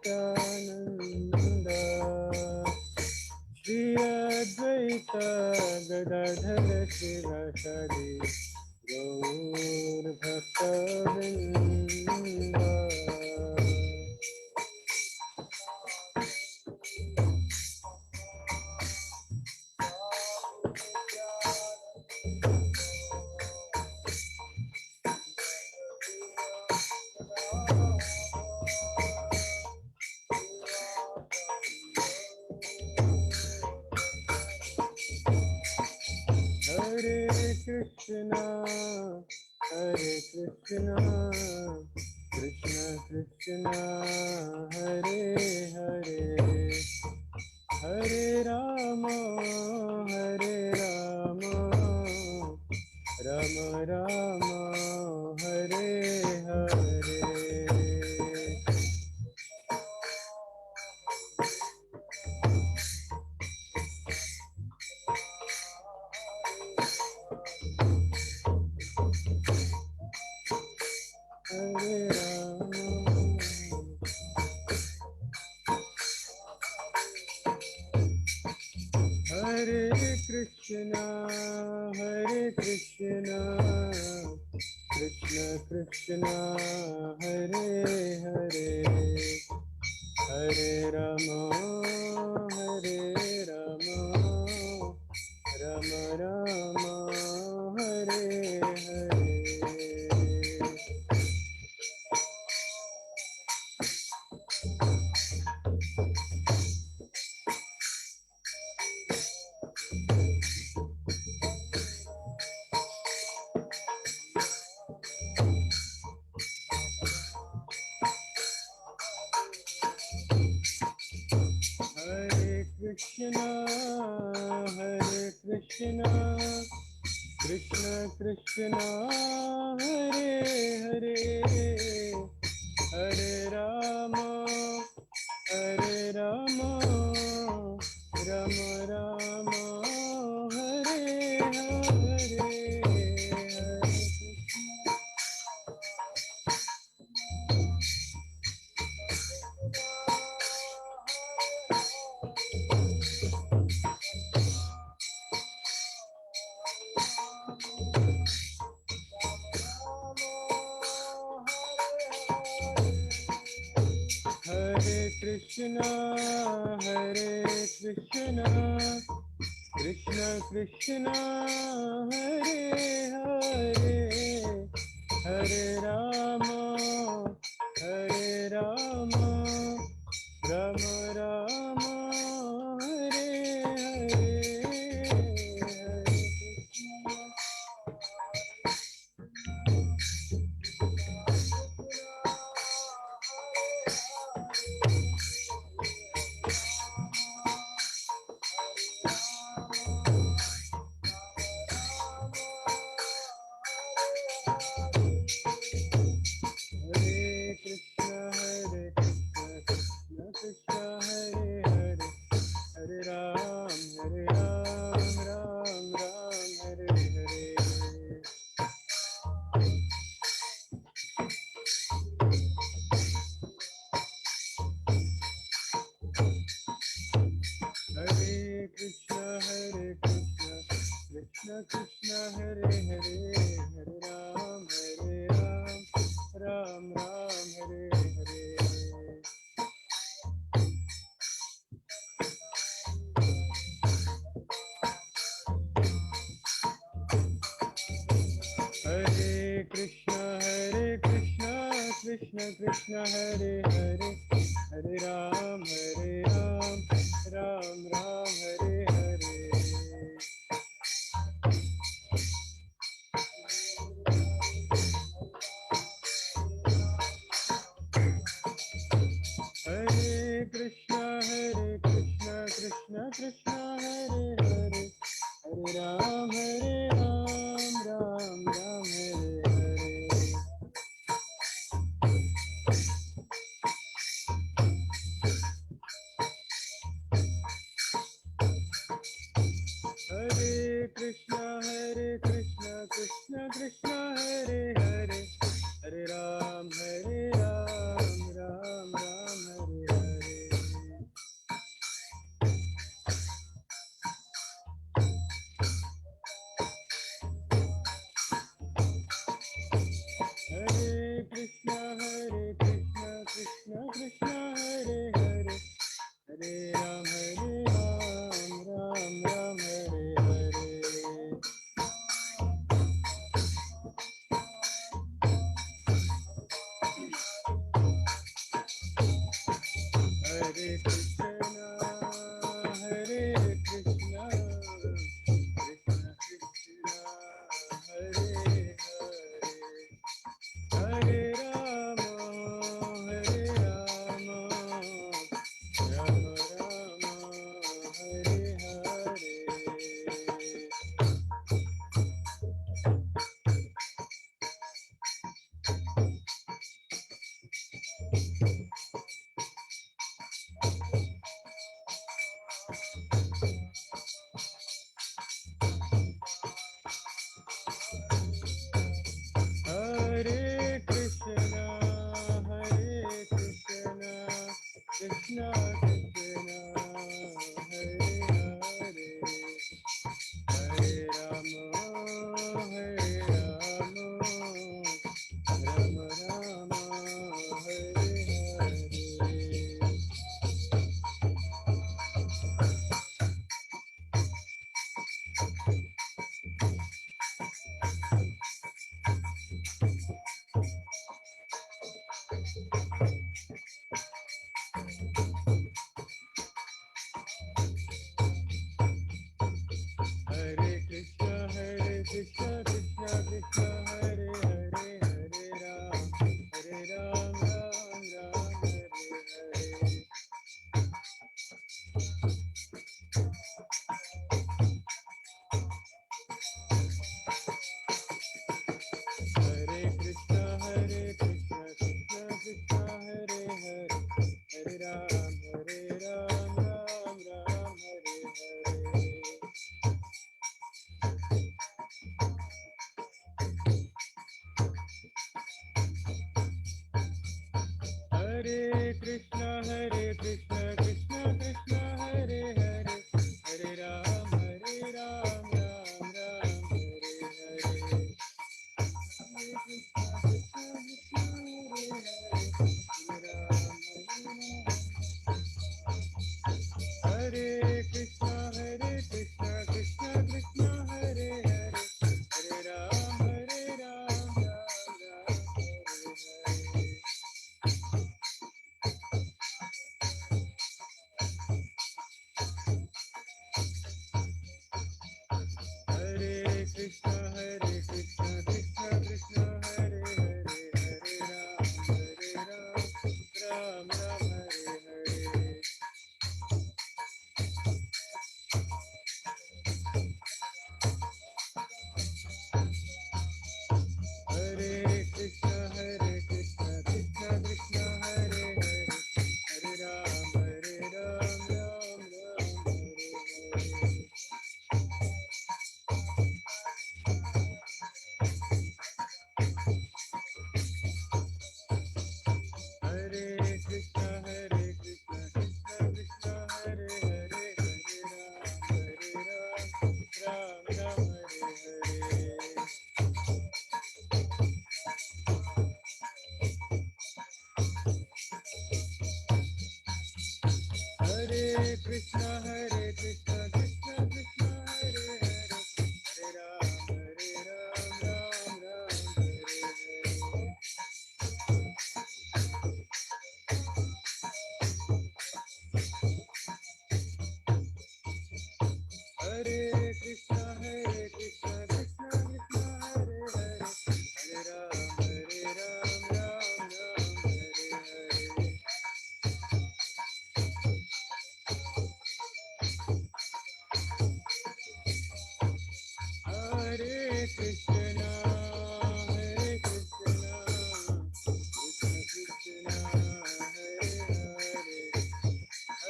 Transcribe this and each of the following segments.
Nityananda Shri Advaita Gadadhara Shivasadi Gaur Bhakta Vrinda. Hare Krishna, Krishna Krishna, Hare Hare, Hare Rama, Rama Rama, Hare Hare. Hare Rama, Hare Krishna, Krishna Krishna, Hare Hare, Hare Rama, Rama Rama, Hare Hare. Krishna, Krishna Krishna, Hare Hare, Hare Rama, Rama Rama, Hare Hare, Krishna, Krishna Krishna, Hare Hare, Hare Rama, Rama Rama, Hare Hare, Krishna Hare Hare, Hare Ram, Ram Hare Hare. Hare Krishna, Krishna Krishna, Hare Hare, Hare Ram, Ram Hare Hare. Hare Krishna, Krishna Krishna, Hare Hare, Hare Ram, Ram Hare Hare. Hare Krishna, Krishna Krishna, Hare Hare, Hare Ram, Ram Hare Hare.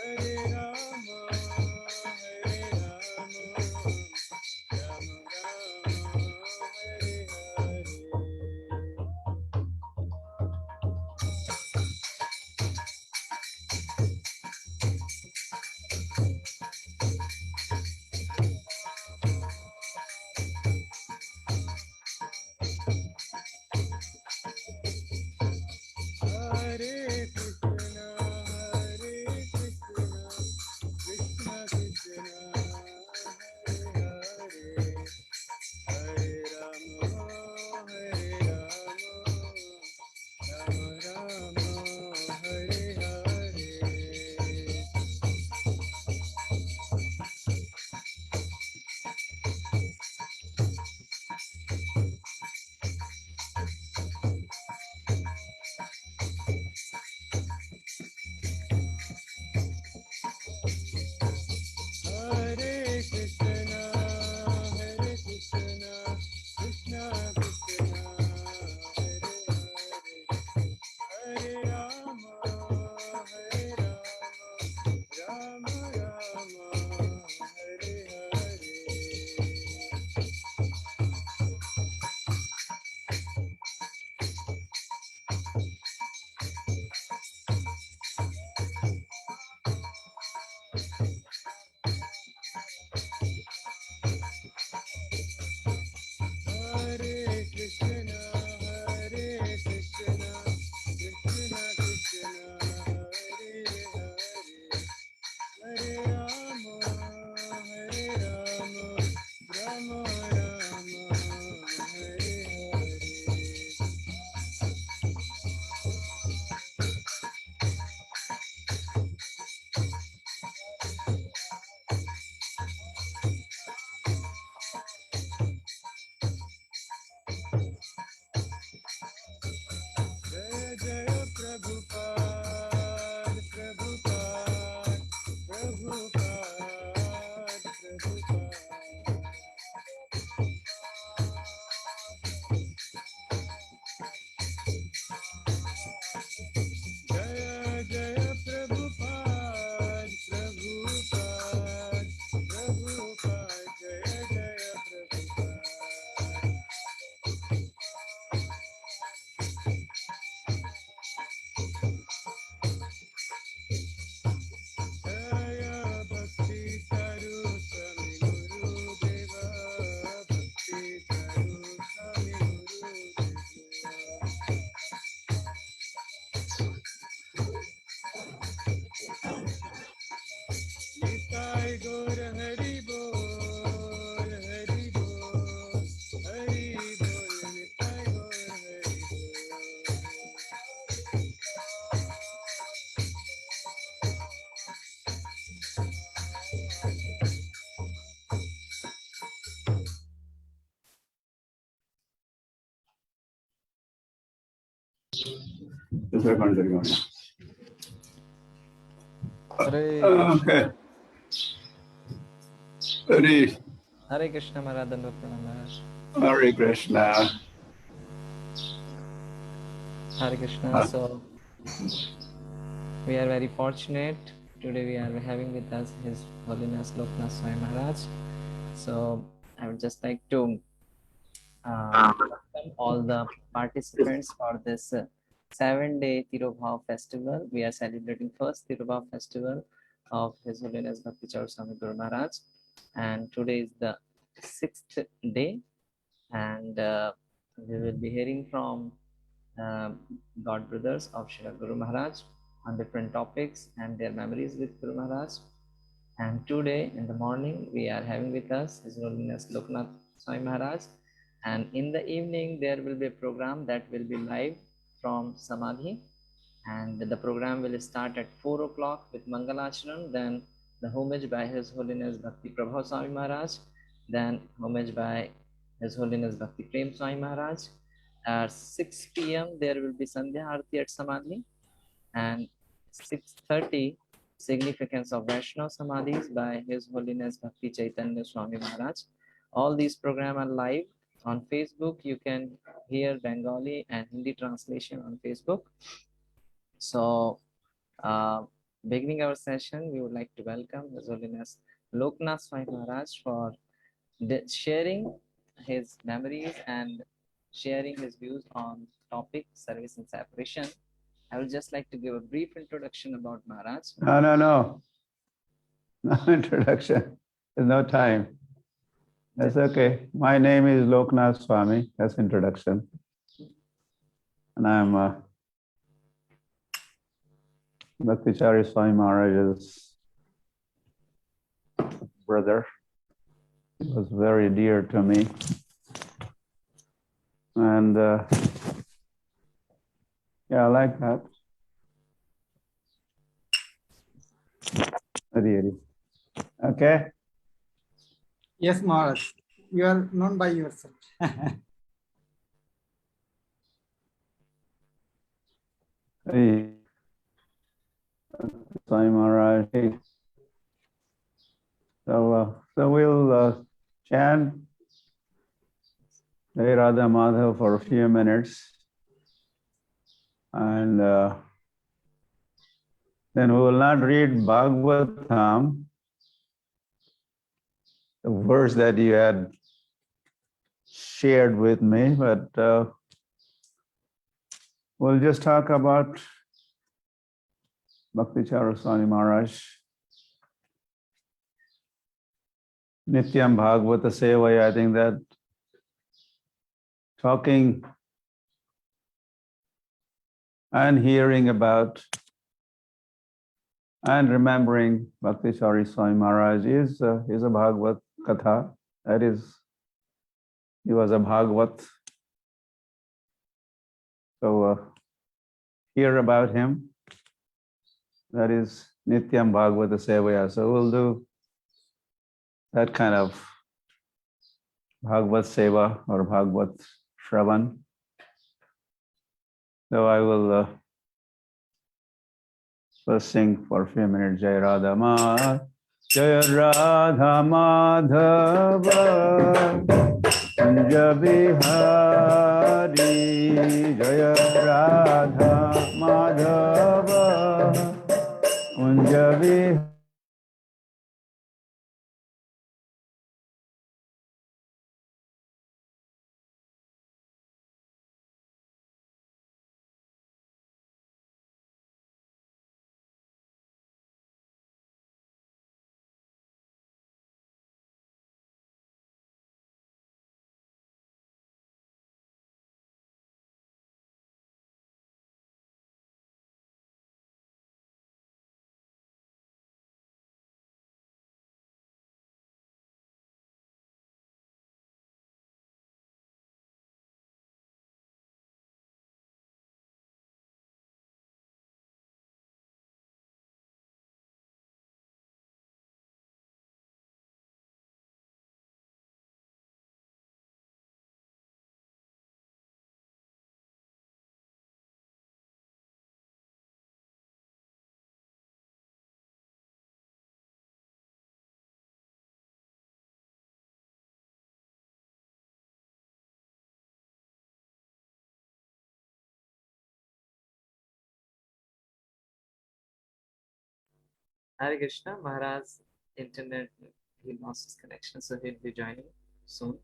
Hare Rama, Hare Rama, Nitai Gaur Hari Bol, Hari Bol, Hari Bol, Nitai Gaur Hari Yes, I continue. Hare Okay. Krishna. Hare, Hare Krishna Maharaj, Dandava Pranam Maharaj. Hare Krishna. Hare Krishna. So we are very fortunate. Today we are having with us His Holiness Loknath Swami Maharaj. So I would just like to welcome all the participants for this 7-day Tirobhav festival. We are celebrating first Tirobhav festival of His Holiness Bhakti Charu Swami Guru Maharaj, and today is the 6th day, and we will be hearing from God brothers of Srila Guru Maharaj on different topics and their memories with Guru Maharaj. And today in the morning we are having with us His Holiness Loknath Swami Maharaj, and in the evening there will be a program that will be live from Samadhi, and the program will start at 4 o'clock with Mangalachran, then the homage by His Holiness Bhakti Prabhu Swami Maharaj, then homage by His Holiness Bhakti Prem Swami Maharaj. At 6 p.m. there will be Sandhya Arati at Samadhi, and 6:30 significance of Vaishnav Samadhis by His Holiness Bhakti Chaitanya Swami Maharaj. All these programs are live on Facebook. You can hear Bengali and Hindi translation on Facebook. So beginning our session, we would like to welcome His Holiness Loknath Swami Maharaj for sharing his memories and sharing his views on topic service and separation. I would just like to give a brief introduction about Maharaj. No. No introduction. There's no time. That's okay. My name is Loknath Swami. That's introduction. And I'm Bhakti Charu Swami Maharaj's brother. He was very dear to me. And yeah, I like that. Hare. Okay. Yes, Maharaj. You are known by yourself. Hey. Swami Maharaj. Hey. So we'll chant Jai Radha Madhav for a few minutes. And then we will not read Bhagwatam, the verse that you had shared with me, but we'll just talk about Bhakti Charu Swami Maharaj. Nityam Bhagavata Sevaya, I think that talking and hearing about and remembering Bhakti Charu Swami Maharaj is a Bhagavad Katha. That is, he was a Bhagavad. So hear about him. That is Nityam Bhagavata Sevaya. So we'll do that kind of Bhagavad Seva or Bhagavad Shravan. So I will first sing for a few minutes Jai Radha Madhava, Jai Radha Madhava, Kunja Bihari, Jai Radha Madhava, Kunja Bihari. Hare Krishna, Maharaj, internet, he lost his connection, so he'll be joining soon.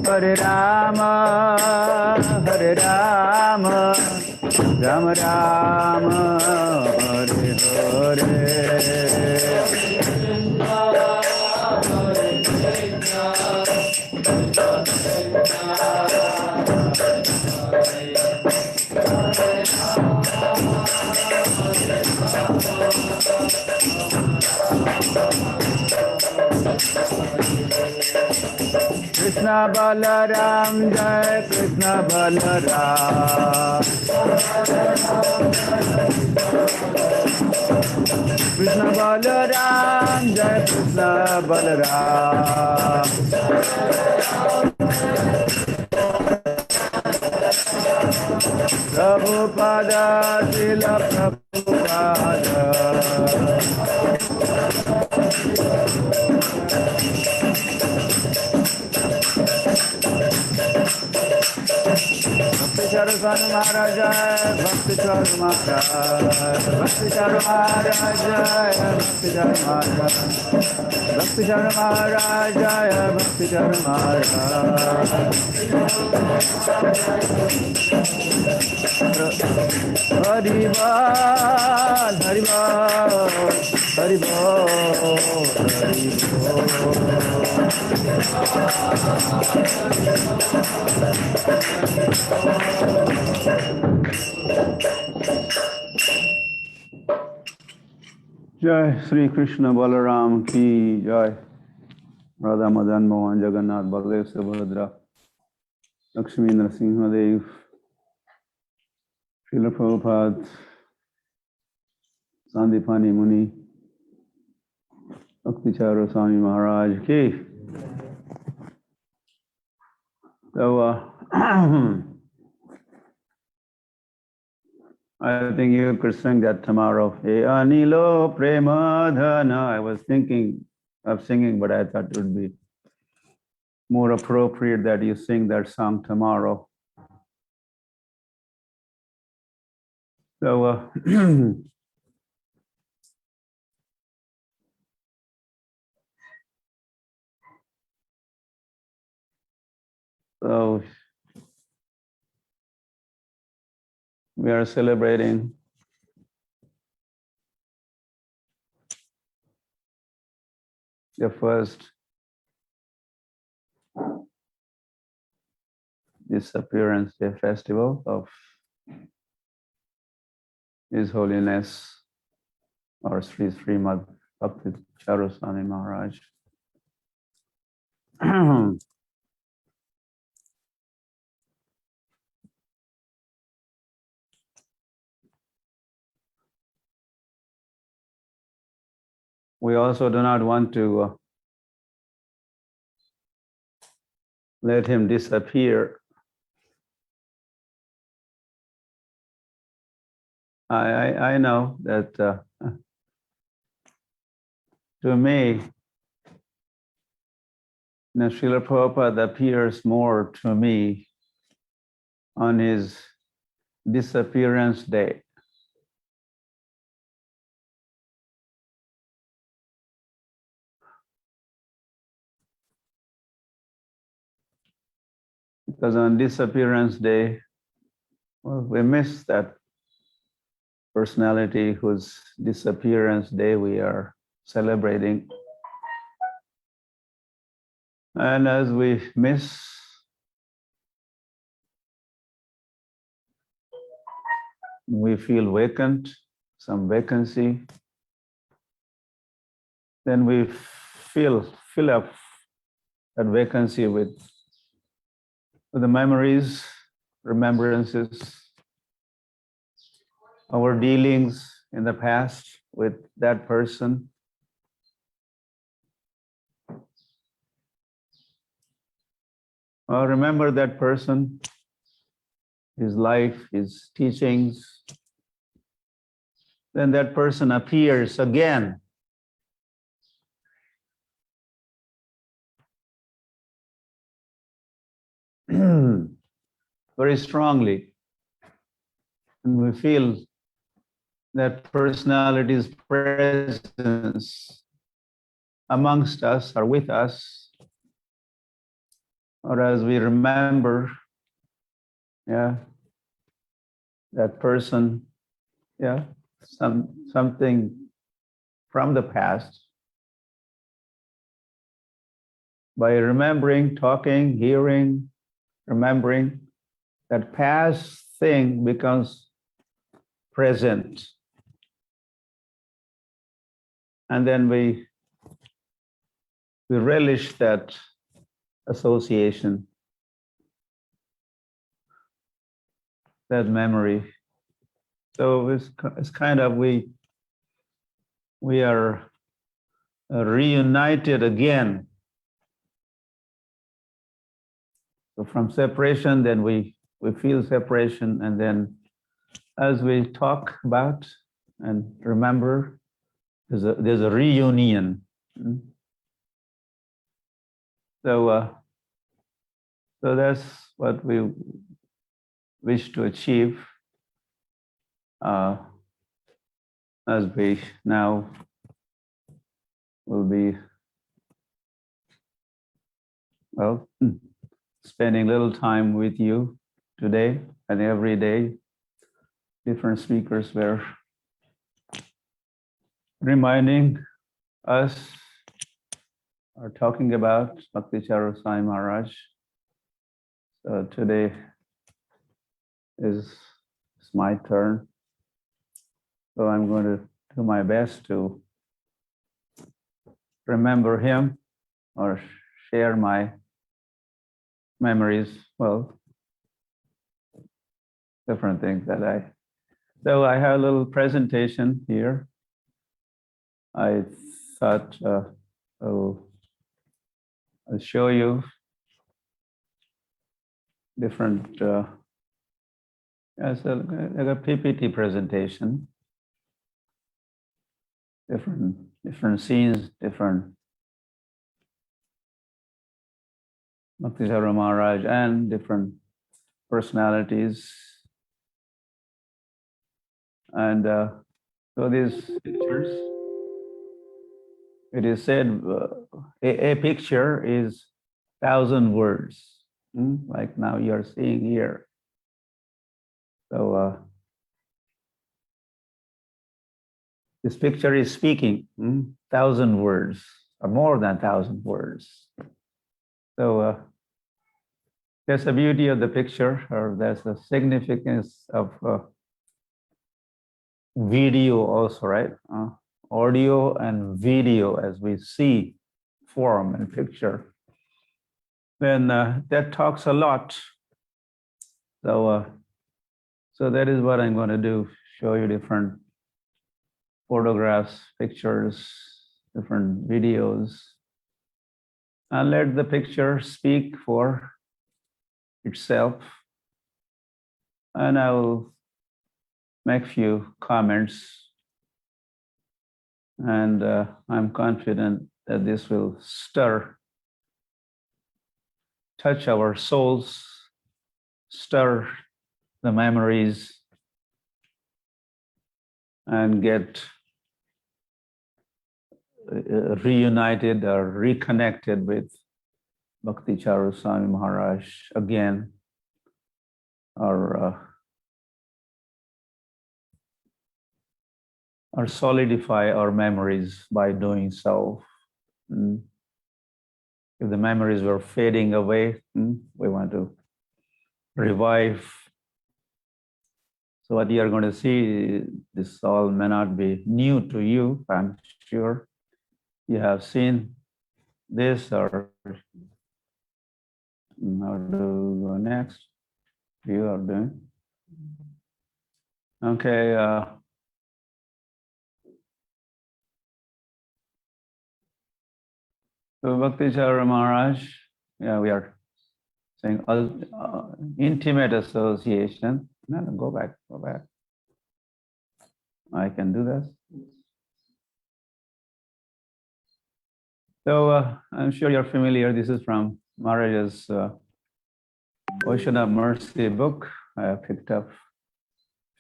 Hare Rama, Hare Rama, Rama Rama, Hare Krishna Balaram Jai Krishna Balaram Krishna Balaram Jai Krishna Balaram Prabhupada Srila Prabhupada Bhakti Charu Swami Maharaj, Bhakti Charu Maharaj, Bhakti Charu Maharaj, Bhakti Charu Maharaj, Bhakti Charu Maharaj, Bhakti Charu Maharaj. Hari Bol, Hari Bol, Hari Bol, Hari Jai Sri Krishna Balaram ki Jai. Radha Madan Mohan Jagannath Baladev Subhadra Lakshmi Narasimha Dev Srila Prabhupada Sandipani Muni Bhakti Charu Swami Maharaj ki. So I think you could sing that tomorrow. Hey Anilo Premadhana. I was thinking of singing, but I thought it would be more appropriate that you sing that song tomorrow. So so we are celebrating the first Disappearance Day festival of His Holiness or Sri Srimad Bhakti Charu Swami Maharaj. We also do not want to let him disappear. I know that to me, Srila Prabhupada appears more to me on his disappearance day. because on Disappearance Day, well, we miss that personality whose disappearance day we are celebrating. And as we miss, we feel vacant, some vacancy, then we fill up that vacancy with the memories, remembrances, our dealings in the past with that person. Remember that person, his life, his teachings. Then that person appears again. Very strongly. And we feel that personality's presence amongst us or with us, or as we remember, that person, something from the past. By remembering, talking, hearing, remembering, that past thing becomes present. And then we relish that association, that memory. So it's kind of we are reunited again. So from separation, then we feel separation, and then as we talk about and remember, there's a reunion. So that's what we wish to achieve as we now will be, well, spending a little time with you today and every day. Different speakers were reminding us or talking about Bhakti Charu Swami Maharaj. So today is my turn. So I'm going to do my best to remember him or share my memories, well, different things that so I have a little presentation here. I thought I'll show you different, it's like a PPT presentation, different scenes, different Bhakti Charu Maharaj and different personalities. And so these pictures, it is said a picture is 1,000 words, like now you're seeing here. So this picture is speaking 1,000 words or more than 1,000 words. So that's the beauty of the picture, or that's the significance of video also, right? Audio and video as we see form and picture. Then that talks a lot. So that is what I'm going to do, show you different photographs, pictures, different videos, and let the picture speak for itself. And I will make few comments, and I'm confident that this will touch our souls, stir the memories, and get reunited or reconnected with Bhakti Charu Swami Maharaj again, or solidify our memories by doing so. If the memories were fading away, we want to revive. So what you are going to see, this all may not be new to you, I'm sure. You have seen this, or how do we go next? You are doing. Okay. So Bhakti Charu Maharaj, yeah, we are saying intimate association. No, go back. I can do this. So I'm sure you're familiar. This is from Maharaj's Ocean of Mercy book. I picked up a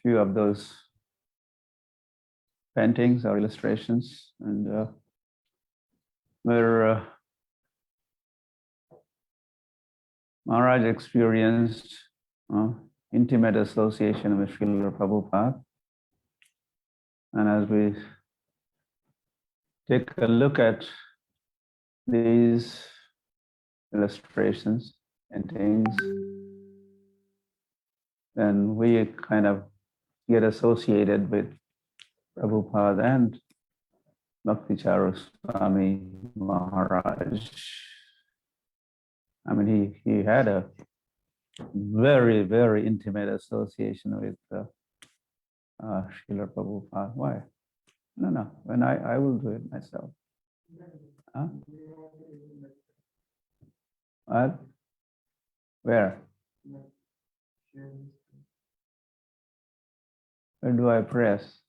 few of those paintings or illustrations, and where Maharaj experienced intimate association with Srila Prabhupada. And as we take a look at these illustrations and things, then we kind of get associated with Prabhupada and Bhakti Charu Swami Maharaj. I mean, he had a very, very intimate association with Srila Prabhupada. Why? No. When I will do it myself. Huh? What? Where? Where do I press?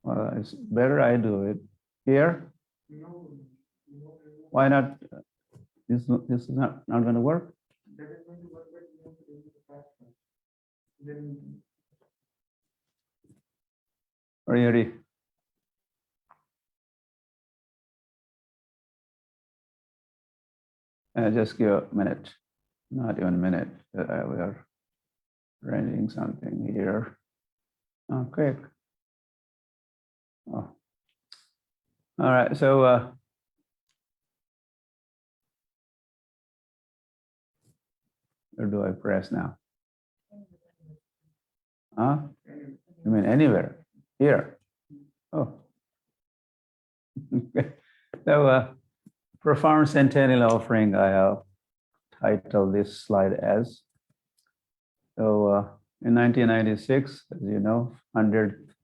Well, it's better I do it. Here? Why not? This is not going to work? Really? Just give a minute. Not even a minute. We are arranging something here. Oh, quick. Oh. All right, so where do I press now? Huh? You mean anywhere? Here? Oh. So, profound centennial offering, I have titled this slide as. So, in 1996, as you know, 100th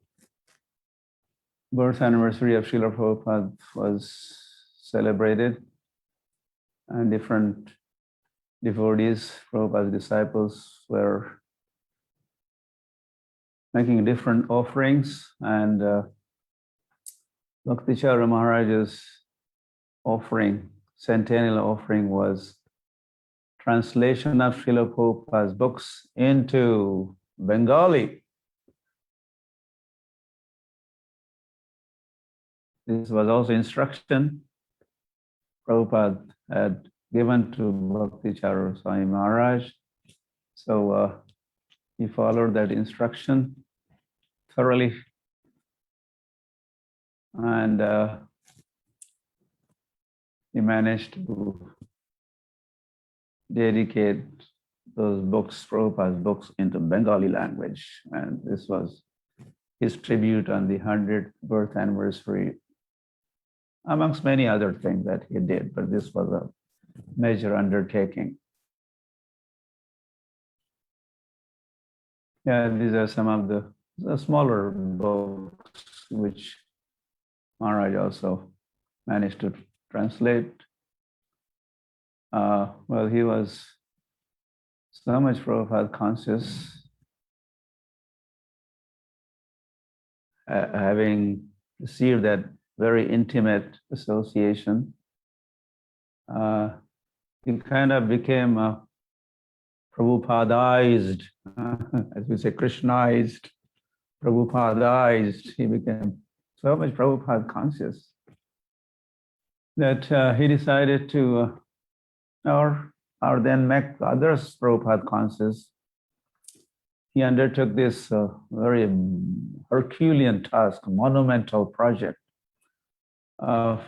birth anniversary of Srila Prabhupada was celebrated, and different devotees, Prabhupada's disciples, were making different offerings, and Bhakti Charu Maharaj's offering, centennial offering, was translation of Srila Prabhupada's books into Bengali. This was also instruction Prabhupada had given to Bhakti Charu Swami Maharaj. So he followed that instruction thoroughly, and he managed to dedicate those books, Prabhupada's books, into Bengali language. And this was his tribute on the 100th birth anniversary, amongst many other things that he did, but this was a major undertaking. Yeah, these are some of the smaller books which Maharaj also managed to translate. Well, he was so much Prabhupada conscious, having received that very intimate association. He kind of became Prabhupadized, as we say, Krishnaized, Prabhupadized. He became so much Prabhupada conscious. that he decided to, or then make others Prabhupada conscious. He undertook this very Herculean task, monumental project of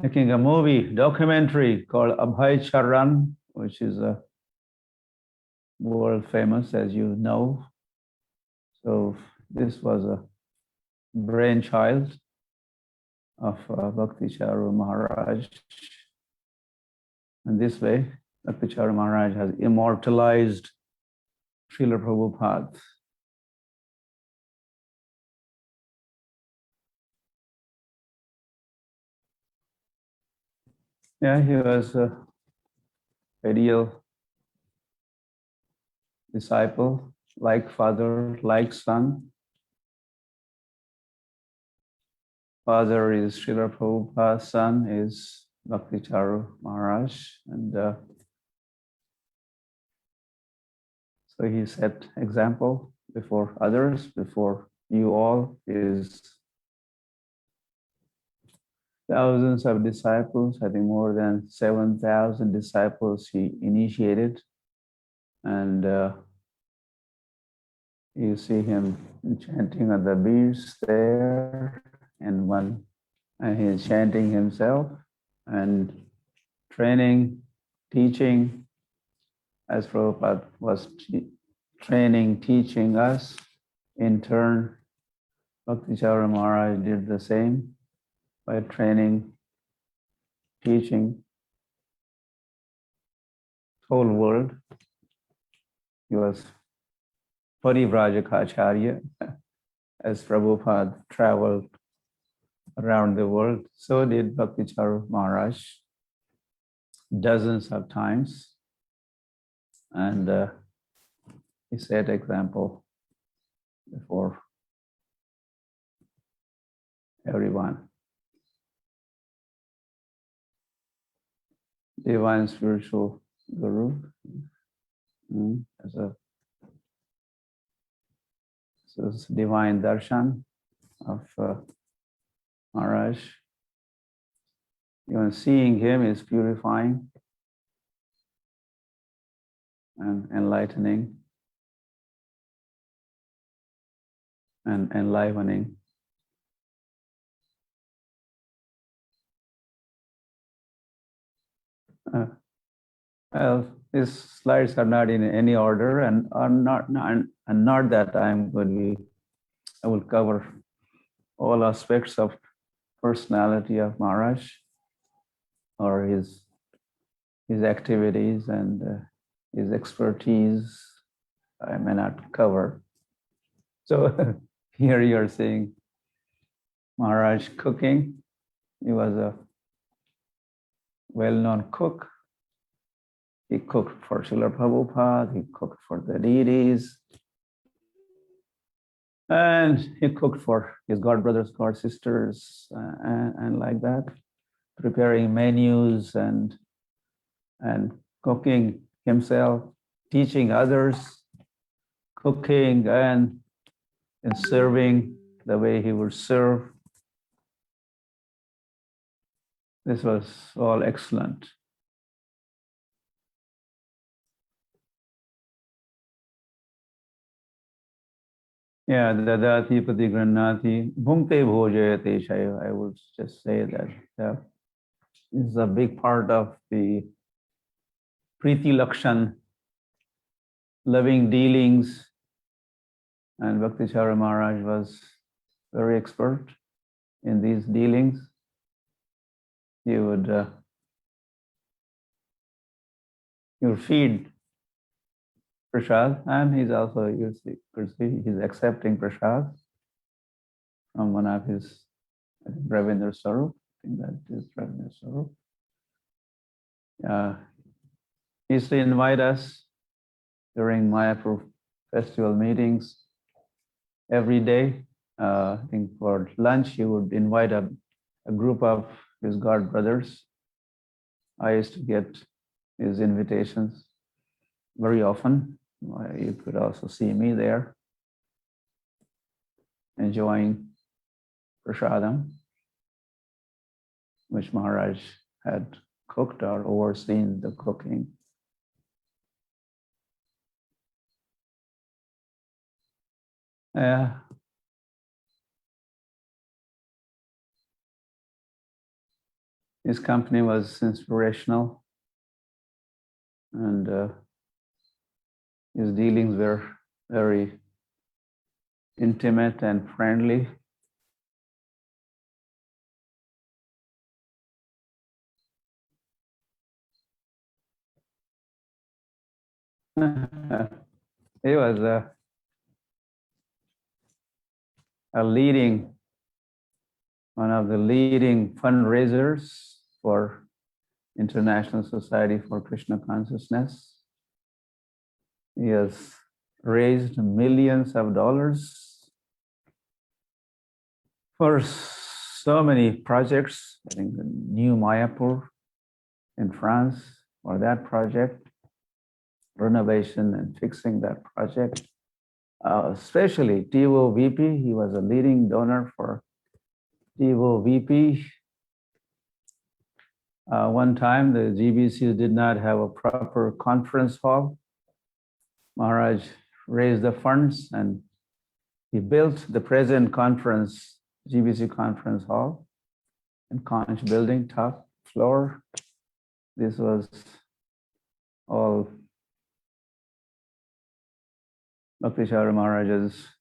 making a movie, documentary called Abhay Charan, which is world famous, as you know. So this was a brainchild of Bhakti Charu Maharaj. And this way, Bhakti Charu Maharaj has immortalized Srila Prabhupada. Yeah, he was a ideal disciple, like father, like son. Father is Srila Prabhupada, son is Bhakti Charu Maharaj. And so he set example before others, before you all, his thousands of disciples. I think more than 7,000 disciples he initiated. And you see him chanting on the beads there, and he's chanting himself and training, teaching, as Prabhupada was training, teaching us. In turn, Bhakti Charu Maharaj did the same by training, teaching whole world. He was Parivrajaka acharya, as Prabhupada traveled around the world. So did Bhakti Charu Maharaj dozens of times. And he set example before everyone. Divine spiritual guru. As a so it's divine darshan of Maharaj. Even seeing him is purifying and enlightening and enlivening. Well, these slides are not in any order and are not that I will cover all aspects of personality of Maharaj or his activities and his expertise. I may not cover. So here you're seeing Maharaj cooking. He was a well-known cook. He cooked for Srila Prabhupada, he cooked for the deities, and he cooked for his god brothers, god sisters, and like that, preparing menus and cooking himself, teaching others, cooking and serving the way he would serve. This was all excellent. Yeah, dadati pati granati bhumte bhojayate shaya. I would just say that this is a big part of the Priti Lakshan, loving dealings, and Bhakti Charu Maharaj was very expert in these dealings. He would feed prasad, and he's also, you could see, he's accepting prasad from one of his, I think, Ravindra Sarup. I think that is Ravindra Sarup. He used to invite us during Mayapur festival meetings every day. I think for lunch, he would invite a group of his god brothers. I used to get his invitations very often. You could also see me there enjoying prasadam. which Maharaj had cooked or overseen the cooking. His company was inspirational, and his dealings were very intimate and friendly. He was one of the leading fundraisers for International Society for Krishna Consciousness. He has raised millions of dollars for so many projects. I think the new Mayapur in France for that project, renovation and fixing that project. Especially TOVP, he was a leading donor for TOVP. One time the GBC did not have a proper conference hall. Maharaj raised the funds and he built the present GBC conference hall in Conch building, top floor. This was all Bhakti Charu Maharaj's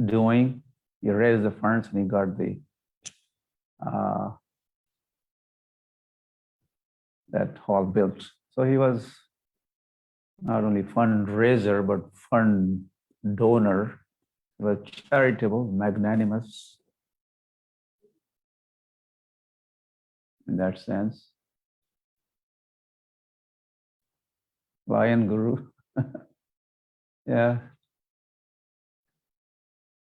doing. He raised the funds and he got the that hall built. So he was not only fundraiser, but fund donor. He was charitable, magnanimous in that sense. Lion Guru. Yeah.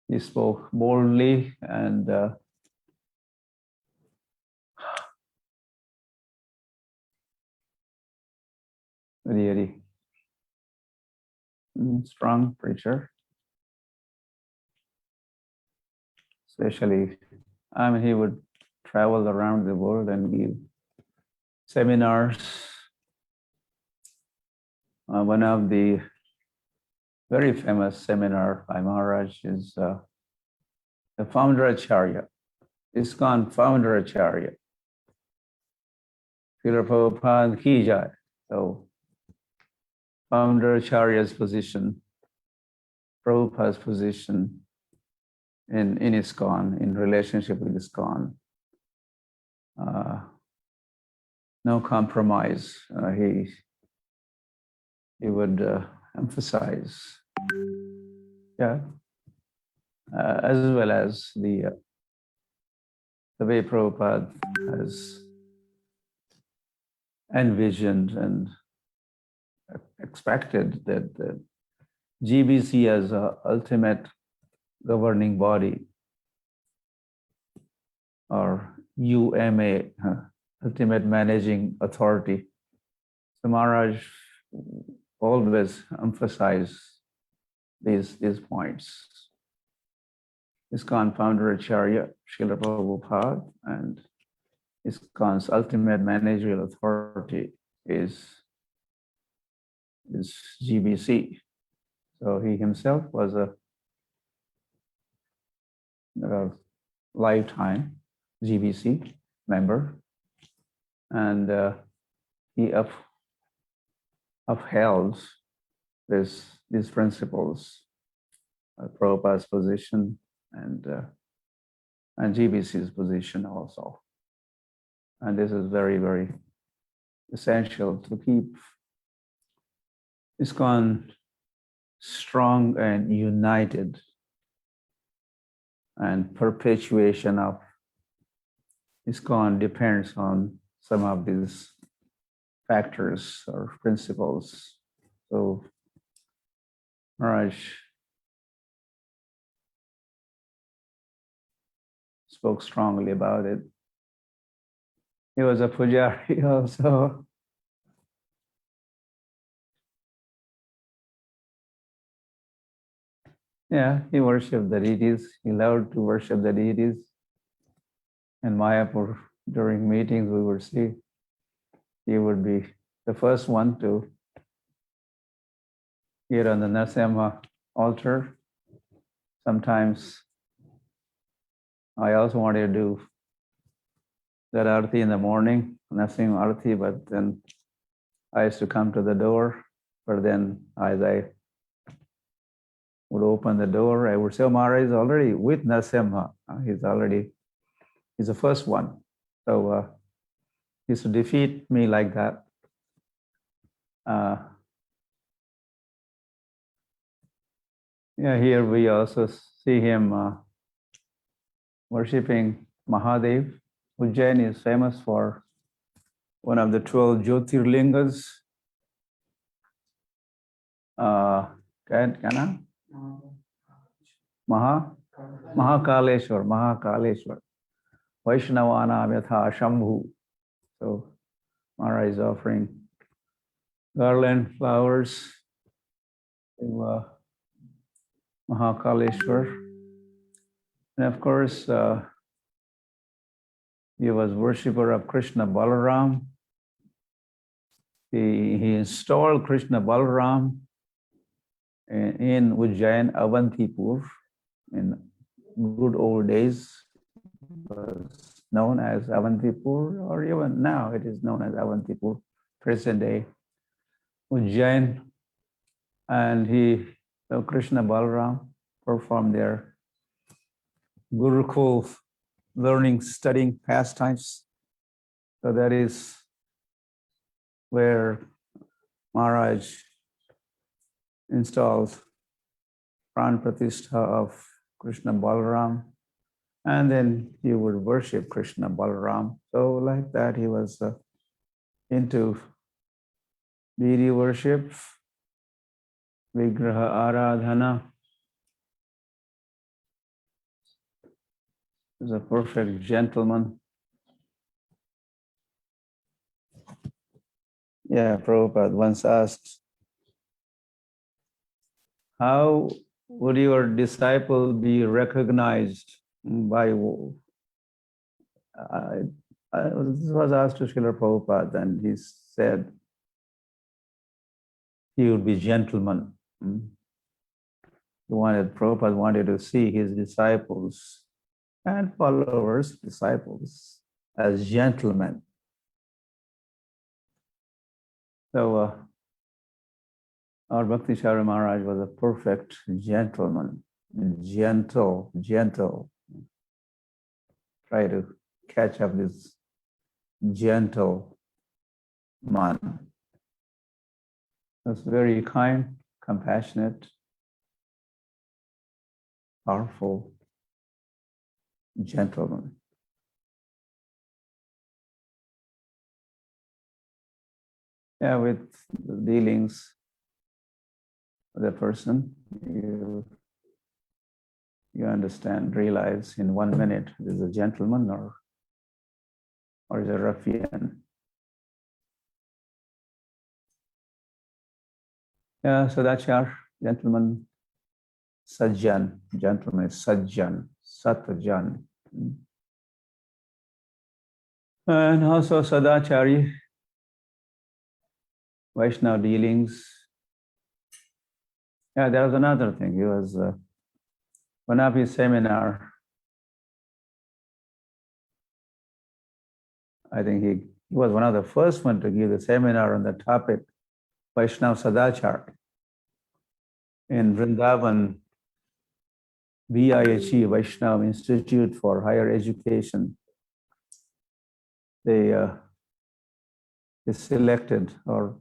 He spoke boldly and very strong preacher. Especially, he would travel around the world and give seminars. One of the very famous seminar by Maharaj is the founder acharya, ISKCON founder acharya. Srila Prabhupada ki jai. So, founder acharya's position, Prabhupada's position in ISKCON, in relationship with ISKCON. No compromise. He would emphasize, as well as the way Prabhupada has envisioned and expected that the GBC as a ultimate governing body, or UMA, ultimate managing authority. So Maharaj always emphasize these points. ISKCON founder acharya, Srila Prabhupada, and ISKCON's ultimate managerial authority is GBC. So he himself was a lifetime GBC member, and he upheld these principles, Prabhupada's position and GBC's position also. And this is very, very essential to keep ISKCON strong and united, and perpetuation of ISKCON depends on some of these factors or principles. So Maharaj spoke strongly about it. He was a Pujari also. Yeah, he worshipped the deities. He loved to worship the deities. In Mayapur, during meetings we would see he would be the first one to get on the Narasimha altar. Sometimes I also wanted to do that arati in the morning, Narasimha arati, but then I used to come to the door. But then as I would open the door, I would say, oh, Maharaj is already with Narasimha. He's the first one. So he used to defeat me like that. Here we also see him worshipping Mahadev. Ujjain is famous for one of the 12 Jyotirlingas. Mahakaleshwar. Vaishnavanam yatha Shambhu. So Maharaj is offering garland flowers to Mahakaleshwar. And of course, he was worshipper of Krishna Balaram. He installed Krishna Balaram in Ujjain, Avantipur, in good old days. Was known as Avantipur, or even now it is known as Avantipur, present day Ujjain. And so Krishna Balaram performed their Gurukul learning, studying pastimes. So that is where Maharaj installed Pran Pratishtha of Krishna Balaram, and then he would worship Krishna Balaram. So like that, he was into deity worship, Vigraha Aradhana. He was a perfect gentleman. Prabhupada once asked, how would your disciple be recognized by? This was asked to Srila Prabhupada, and he said he would be gentleman. Prabhupada wanted to see his disciples and followers, disciples, as gentlemen. So our Bhakti Charu Maharaj was a perfect gentleman, gentle. Try to catch up this gentle man. That's very kind, compassionate, powerful gentleman. With the dealings with a person, you understand, realize in 1 minute, is a gentleman or is a ruffian. Sadachar, gentleman, sajjan, gentleman is sajjan, satjan. And also sadachari, Vaishnav dealings. There was another thing. He was one of his seminar. I think he was one of the first one to give the seminar on the topic Vaishnav Sadachar in Vrindavan, VIHE, Vaishnav Institute for Higher Education. They selected or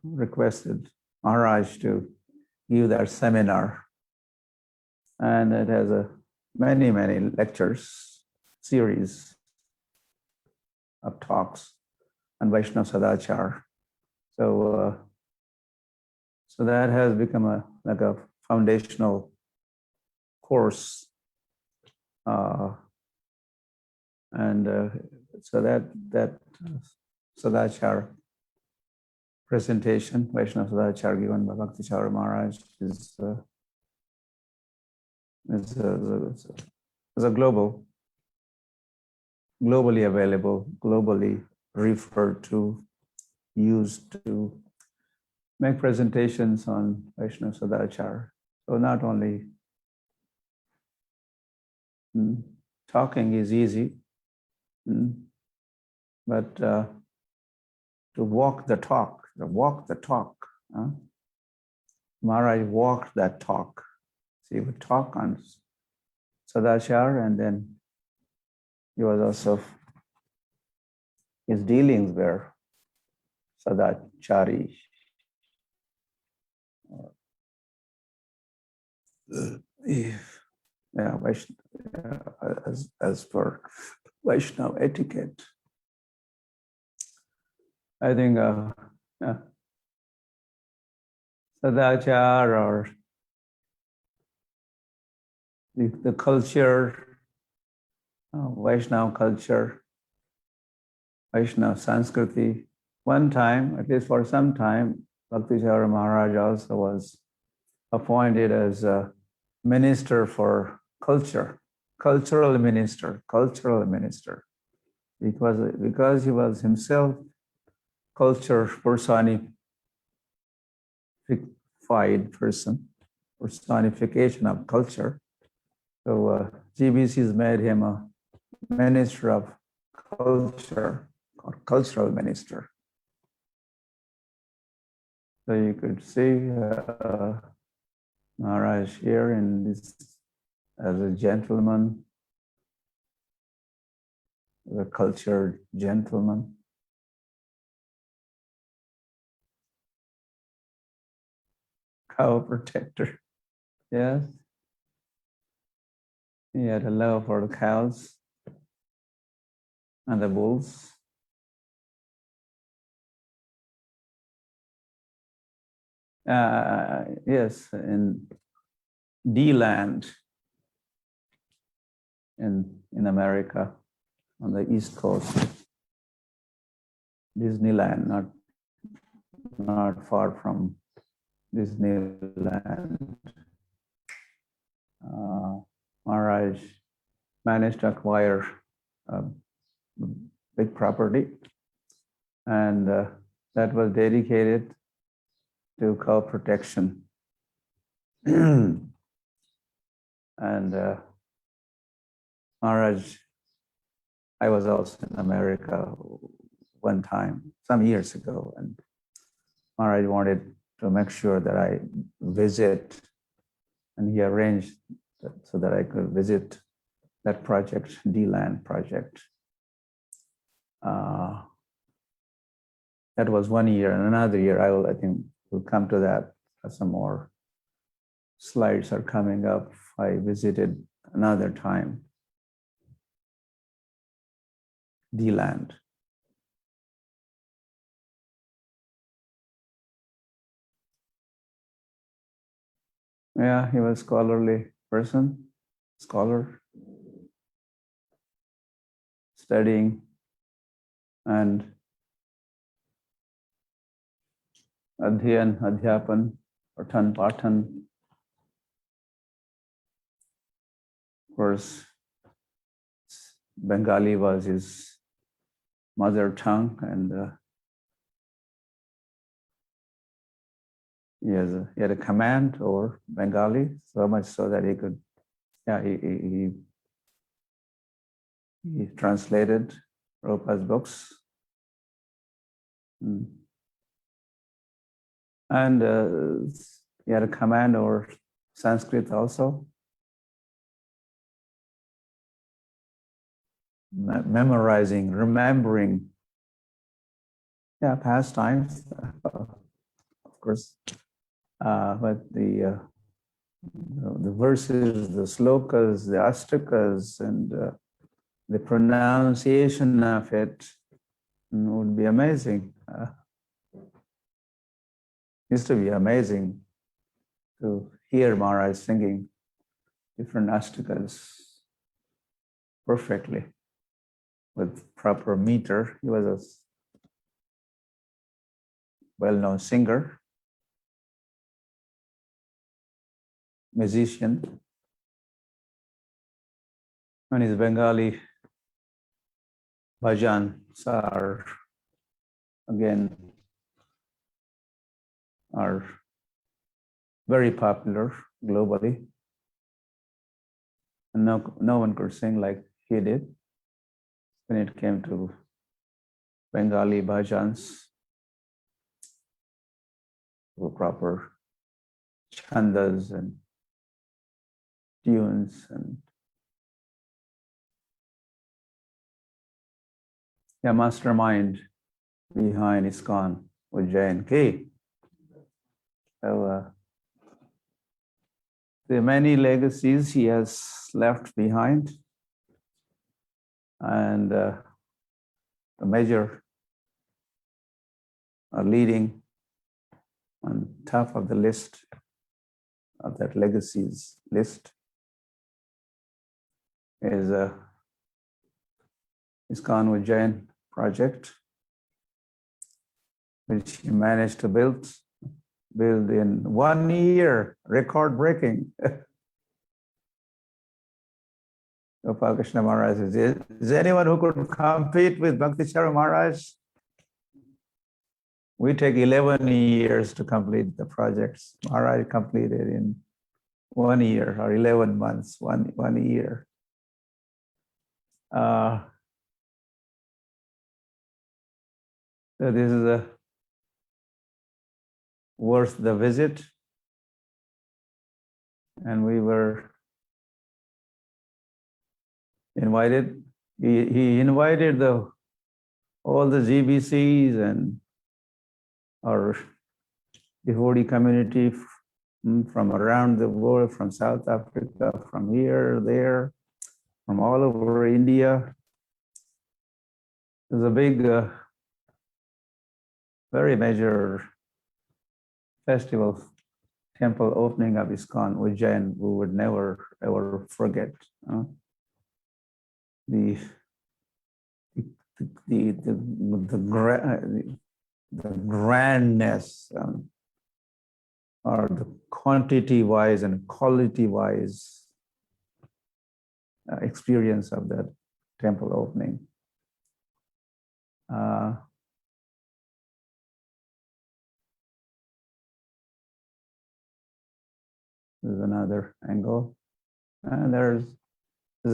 requested Maharaj to give that seminar. And it has many lectures, series of talks on Vaishnav Sadachar. So that has become a foundational course. So that Sadachar presentation, Vaishnav Sadachar given by Bhakti Charu Maharaj, is was a globally available, globally referred to, used to make presentations on Vaishnava Sadachara. So not only talking is easy, but to walk the talk, Maharaj walked that talk. So he would talk on Sadachara, and then he was also, his dealings were Sadachari. Yeah, as per Vaishnava etiquette. I think Sadachar, or the culture, Vaishnava culture, Vaishnava Sanskriti. One time, at least for some time, Bhakti Charu Maharaj also was appointed as a minister for culture, cultural minister, because he was himself culture personified person, personification of culture. So GBC's made him a minister of culture, or cultural minister. So you could see Maharaj here in this as a gentleman, a cultured gentleman. Cow protector. Yes. He had a love for the cows and the bulls. Yes, in D-land in America, on the East Coast, Disneyland, not far from Disneyland. Maharaj managed to acquire a big property, and that was dedicated to cow protection. And Maharaj, I was also in America one time, some years ago, and Maharaj wanted to make sure that I visit, and he arranged so that I could visit that project, D-Land project. That was 1 year, and another year I think we'll come to that. Some more slides are coming up. I visited another time D-Land. Yeah, he was a scholarly person, scholar, studying and Adhyan, Adhyapan, Pathan, Pathan. Of course, Bengali was his mother tongue, and he had a command over Bengali, so much so that he could, he translated Prabhupada's books. And he had a command over Sanskrit also. Memorizing, remembering, pastimes, of course. But the verses, the slokas, the astakas, and the pronunciation of it would be amazing. Used to be amazing to hear Maharaj singing different astakas perfectly with proper meter. He was a well-known singer, musician. and his Bengali bhajans are very popular globally. And no one could sing like he did when it came to Bengali bhajans, with proper chandas and tunes and mastermind behind ISKCON with J&K. So the many legacies he has left behind, and the major leading on top of the list of that legacies list is ISKCON Ujjain project, which he managed to build in 1 year, record-breaking. Gopal Krishna Maharaj says, is there anyone who could compete with Bhakti Charu Maharaj? We take 11 years to complete the projects. Maharaj completed in 1 year or 11 months, one year. So this is worth the visit. And we were invited. He invited all the GBCs and our devotee community from around the world, from South Africa, from here, there, from all over India. It was a big, very major festival, temple opening of ISKCON Ujjain. We would never ever forget. The grandness, or the quantity-wise and quality-wise experience of that temple opening. There's another angle, and there's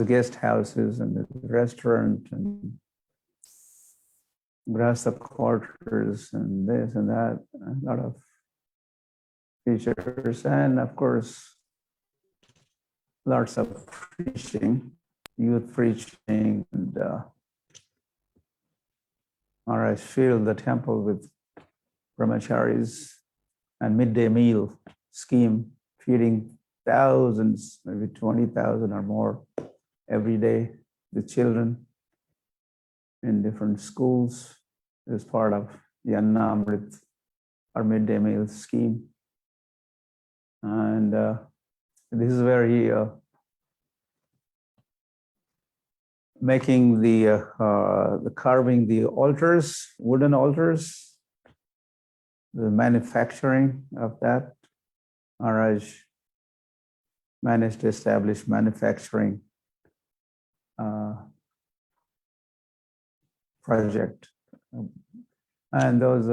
guest houses and the restaurant and grasa quarters and this and that, a lot of features, and of course lots of preaching, youth preaching, and Maharaj filled the temple with brahmacharis, and midday meal scheme, feeding thousands, maybe 20,000 or more every day, the children in different schools as part of the Annamrit, our midday meal scheme. And this is where he making the carving the altars, wooden altars, the manufacturing of that. Maharaj managed to establish manufacturing project, and those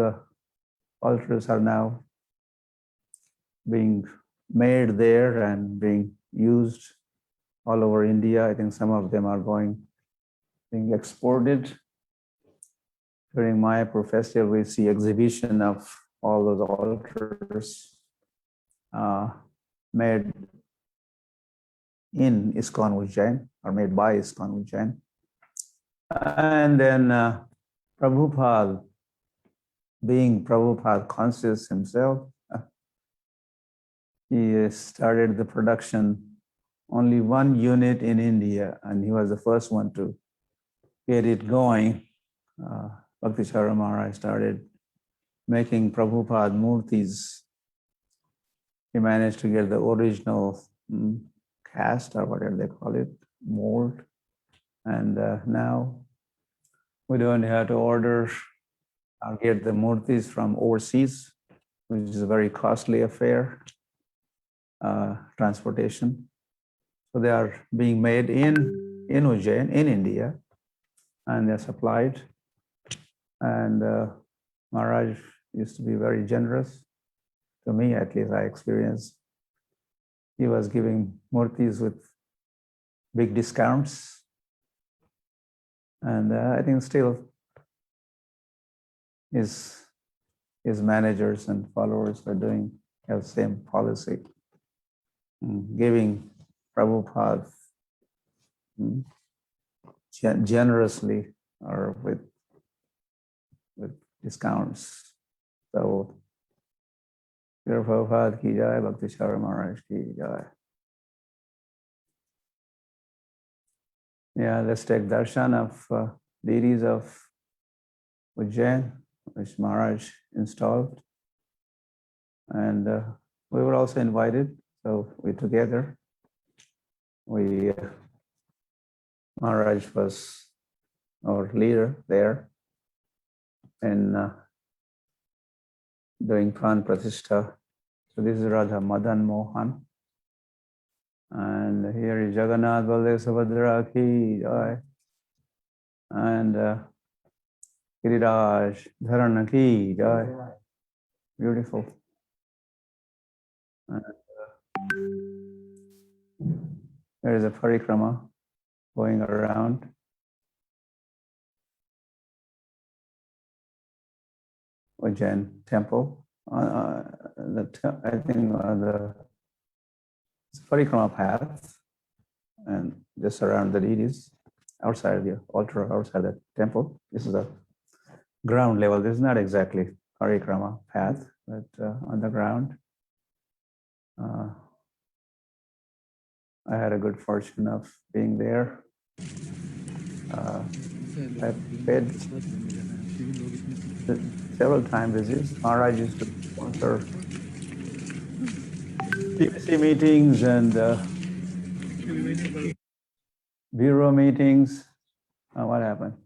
altars are now being made there and being used all over India. I think some of them are being exported. During Mayapur festival, we see exhibition of all those altars made in ISKCON Ujjain, or made by ISKCON Ujjain. And then Prabhupada, being Prabhupada conscious himself, he started the production, only one unit in India, and he was the first one to get it going. Bhakti Charu Maharaj started making Prabhupada murtis. He managed to get the original cast, or whatever they call it, mold. And now we don't have to order or get the murtis from overseas, which is a very costly affair, transportation. So they are being made in in Ujjain, in India, and they're supplied. And Maharaj used to be very generous. To me, at least, I experienced. He was giving murtis with big discounts. And I think still his managers and followers are have the same policy, giving Prabhupada generously or with discounts. So, Prabhupada ki jai, Bhakti Charu Maharaj ki jai. Yeah, let's take darshan of deities of Ujjain, which Maharaj installed. And we were also invited, so we together. Maharaj was our leader there in doing Pran Pratishtha. So this is Radha Madan Mohan. And here is Jagannath Baldev Subhadra ki jai. And Giriraj Dharana ki jai. Beautiful. And there is a parikrama going around. Ujjain temple. I think the parikrama path, and just around the deities, outside the altar, outside the temple. This is a ground level. This is not exactly parikrama path, but on the ground. I had a good fortune of being there. I paid several time visits. Maharaj used to sponsor PBC meetings and bureau meetings. What happened?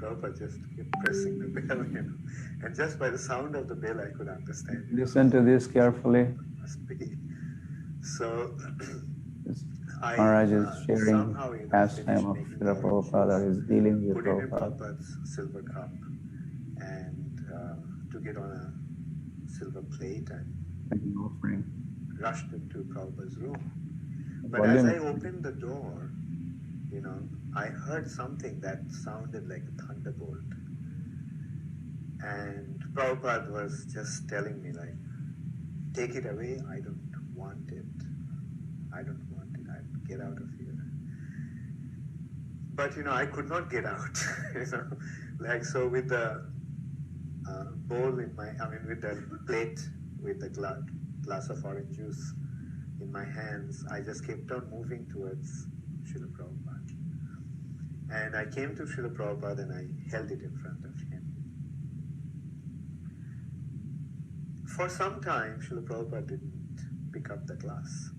Prabhupada just kept pressing the bell, and just by the sound of the bell, I could understand. Listen to this carefully. Must be. So, Maharaj is sharing somehow, pastime of Srila Prabhupada, his dealings with put it in Prabhupada. Prabhupada's silver cup and took it on a silver plate and An offering. rushed into Prabhupada's room. But Volume. as I opened the door, I heard something that sounded like a thunderbolt. And Prabhupada was just telling me, like, take it away, I don't want it. I don't want it, I'll get out of here. But, I could not get out, Like, so with the bowl with the plate with the glass of orange juice in my hands, I just kept on moving towards Srila Prabhupada. And I came to Srila Prabhupada and I held it in front of him. For some time, Srila Prabhupada didn't pick up the glass.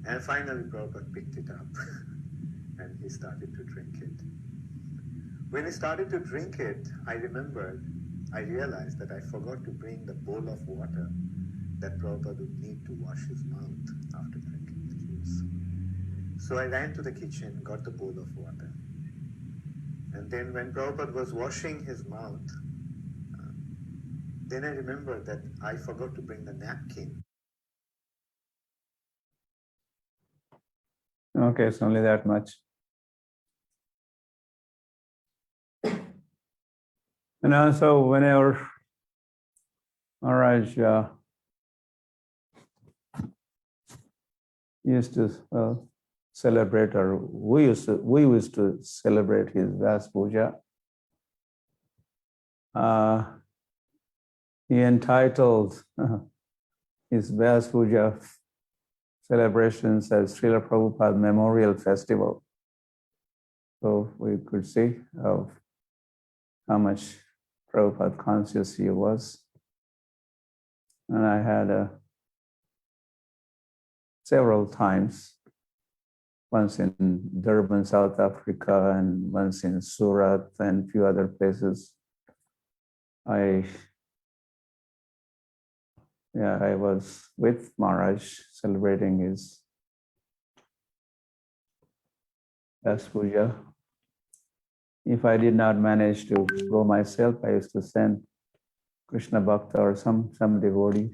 And finally, Prabhupada picked it up and he started to drink it. When he started to drink it, I realized that I forgot to bring the bowl of water that Prabhupada would need to wash his mouth after drinking the juice. So I ran to the kitchen, got the bowl of water. And then when Prabhupada was washing his mouth, then I remembered that I forgot to bring the napkin. Okay, it's only that much. So whenever Maharaj used to celebrate, or we used to celebrate his Vyas Puja, he entitled his Vyas Puja celebrations as Srila Prabhupada Memorial Festival. So we could see how much Prabhupada conscious he was. And I had several times once in Durban, South Africa, and once in Surat and a few other places. I was with Maharaj celebrating his Das Puja. If I did not manage to go myself, I used to send Krishna Bhakta or some devotee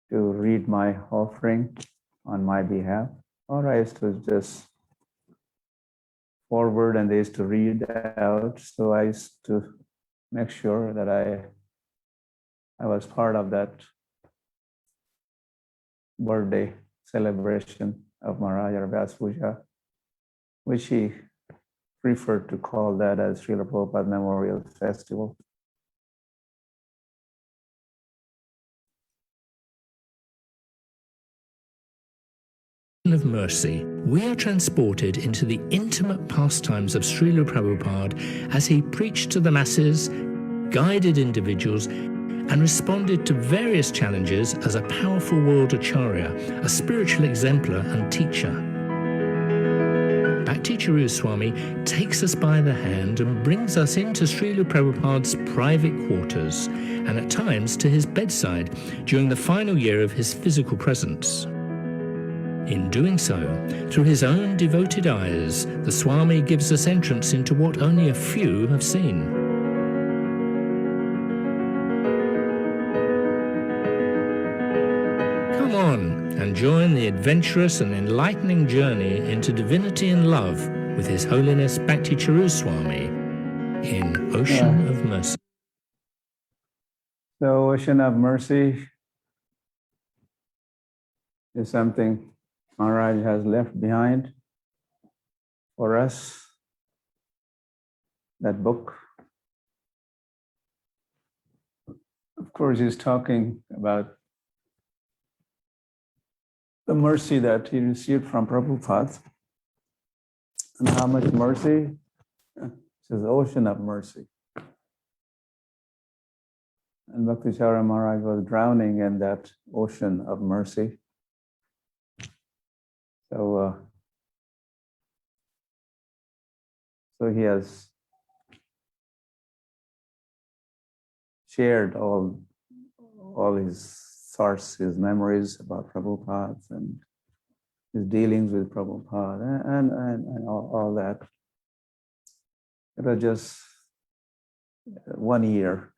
to read my offering on my behalf, or I used to just forward and they used to read out. So I used to make sure that I was part of that birthday celebration of Maharaj or Vyas Puja, which he preferred to call that as Srila Prabhupada Memorial Festival. Of mercy, we are transported into the intimate pastimes of Srila Prabhupada as he preached to the masses, guided individuals, and responded to various challenges as a powerful world acharya, a spiritual exemplar and teacher. Bhakti Charu Swami takes us by the hand and brings us into Srila Prabhupada's private quarters, and at times to his bedside during the final year of his physical presence. In doing so, through his own devoted eyes, the Swami gives us entrance into what only a few have seen. Come on and join the adventurous and enlightening journey into divinity and love with His Holiness Bhakti Charu Swami in Ocean of Mercy. The Ocean of Mercy is something Maharaj has left behind for us. That book, of course, he's talking about the mercy that he received from Prabhupada and how much mercy. It's the ocean of mercy. And Bhakti Charu Maharaj was drowning in that ocean of mercy. So he has shared all his thoughts, his memories about Prabhupada and his dealings with Prabhupada and all that. It was just 1 year.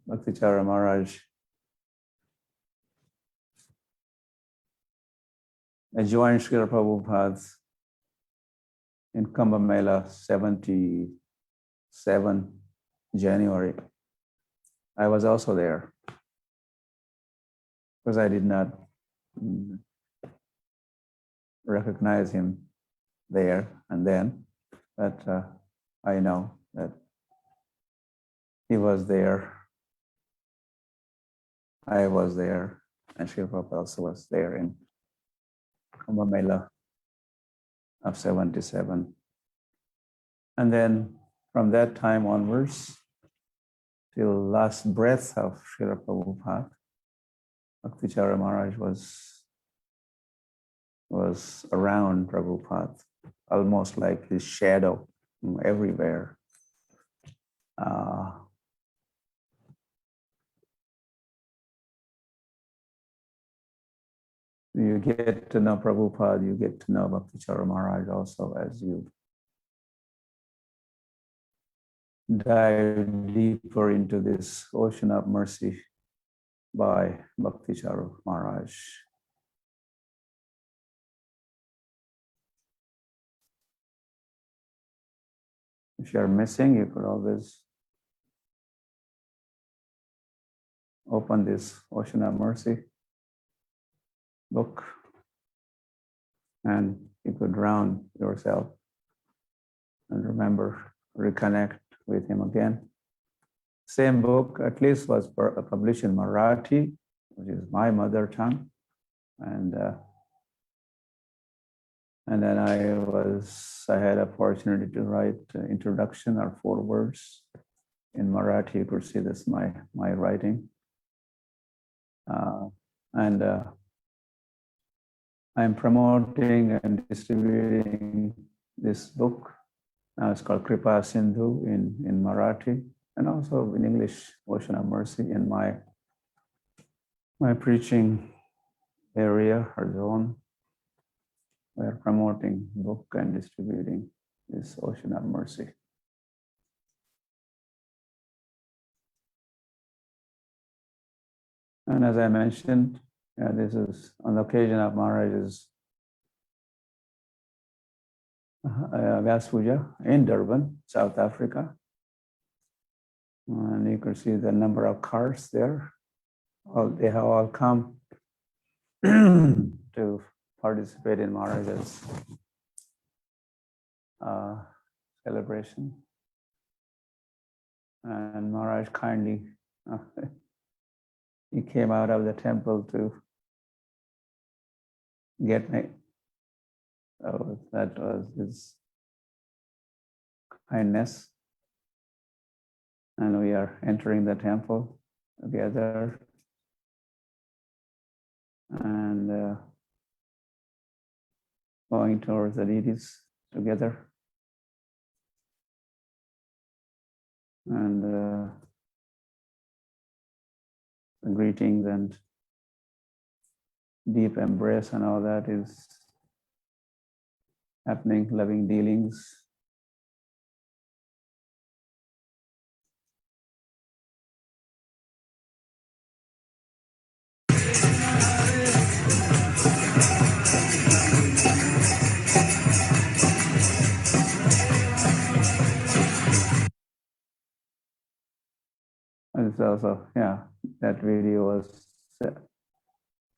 Bhakti Charu Maharaj I joined Srila Prabhupada in Kumbh Mela 77 January. I was also there because I did not recognize him there and then, but I know that he was there, I was there, and Srila Prabhupada also was there in Kumbh Mela of 77. And then from that time onwards, till last breath of Srila Prabhupada, Bhakti Charu Maharaj was around Prabhupada, almost like his shadow everywhere. You get to know Prabhupada, you get to know Bhakti Charu Maharaj also as you dive deeper into this ocean of mercy by Bhakti Charu Maharaj. If you're missing, you could always open this Ocean of Mercy book and you could drown yourself and remember, reconnect with him again. Same book at least was published in Marathi, which is my mother tongue. And then I had a opportunity to write introduction or forewords in Marathi. You could see this, my writing. I'm promoting and distributing this book. It's called Kripa Sindhu in Marathi, and also in English, Ocean of Mercy, in my preaching area or zone. We're promoting book and distributing this Ocean of Mercy. And as I mentioned, this is on the occasion of Maharaj's Vyas Puja in Durban, South Africa. And you can see the number of cars there. They have all come to participate in Maharaj's celebration. And Maharaj kindly, he came out of the temple to get me. So that was his kindness. And we are entering the temple together. And going towards the deities together. And the greetings and deep embrace and all that is happening, loving dealings. And it's also, that video was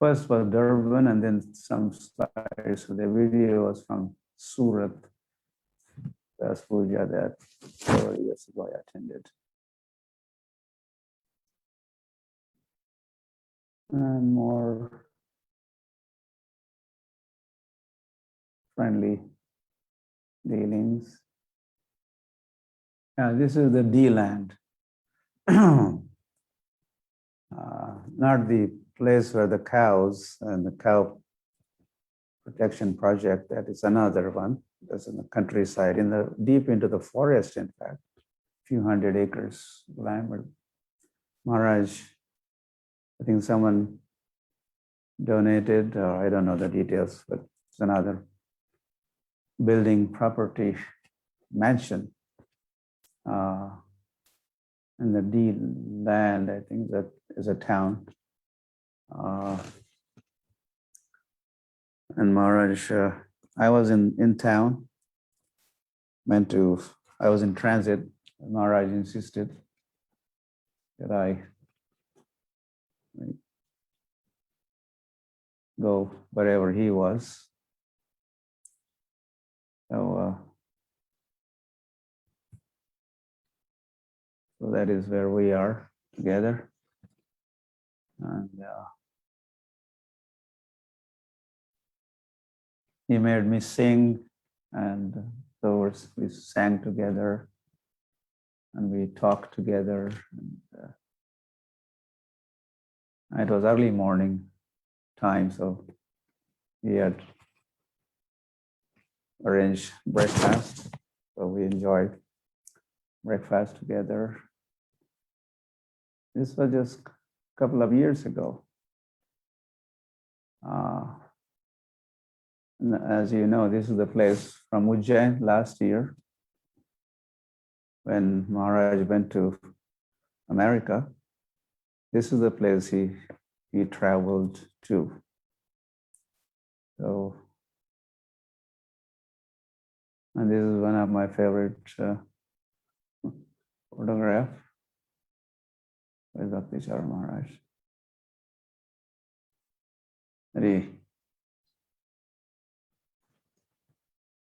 first was Durban and then some slides. So the video was from Surat, Vyas Puja that several years ago I attended. And more friendly dealings. This is the D-land. Not the place where the cows and the cow protection project, that is another one. That's in the countryside, deep into the forest, in fact, a few hundred acres of land. But Maharaj, I think someone donated, or I don't know the details, but it's another building property mansion. And the D land, I think that is a town. And Maharaj, I was in town, I was in transit. Maharaj insisted that I go wherever he was. So that is where we are together. And he made me sing, and afterwards we sang together and we talked together. And, it was early morning time, so we had arranged breakfast. So we enjoyed breakfast together. This was just a couple of years ago. As you know, this is the place from Ujjain last year when Maharaj went to America. This is the place he traveled to. So, and this is one of my favorite photograph with Bhakti Charu Maharaj. Hare.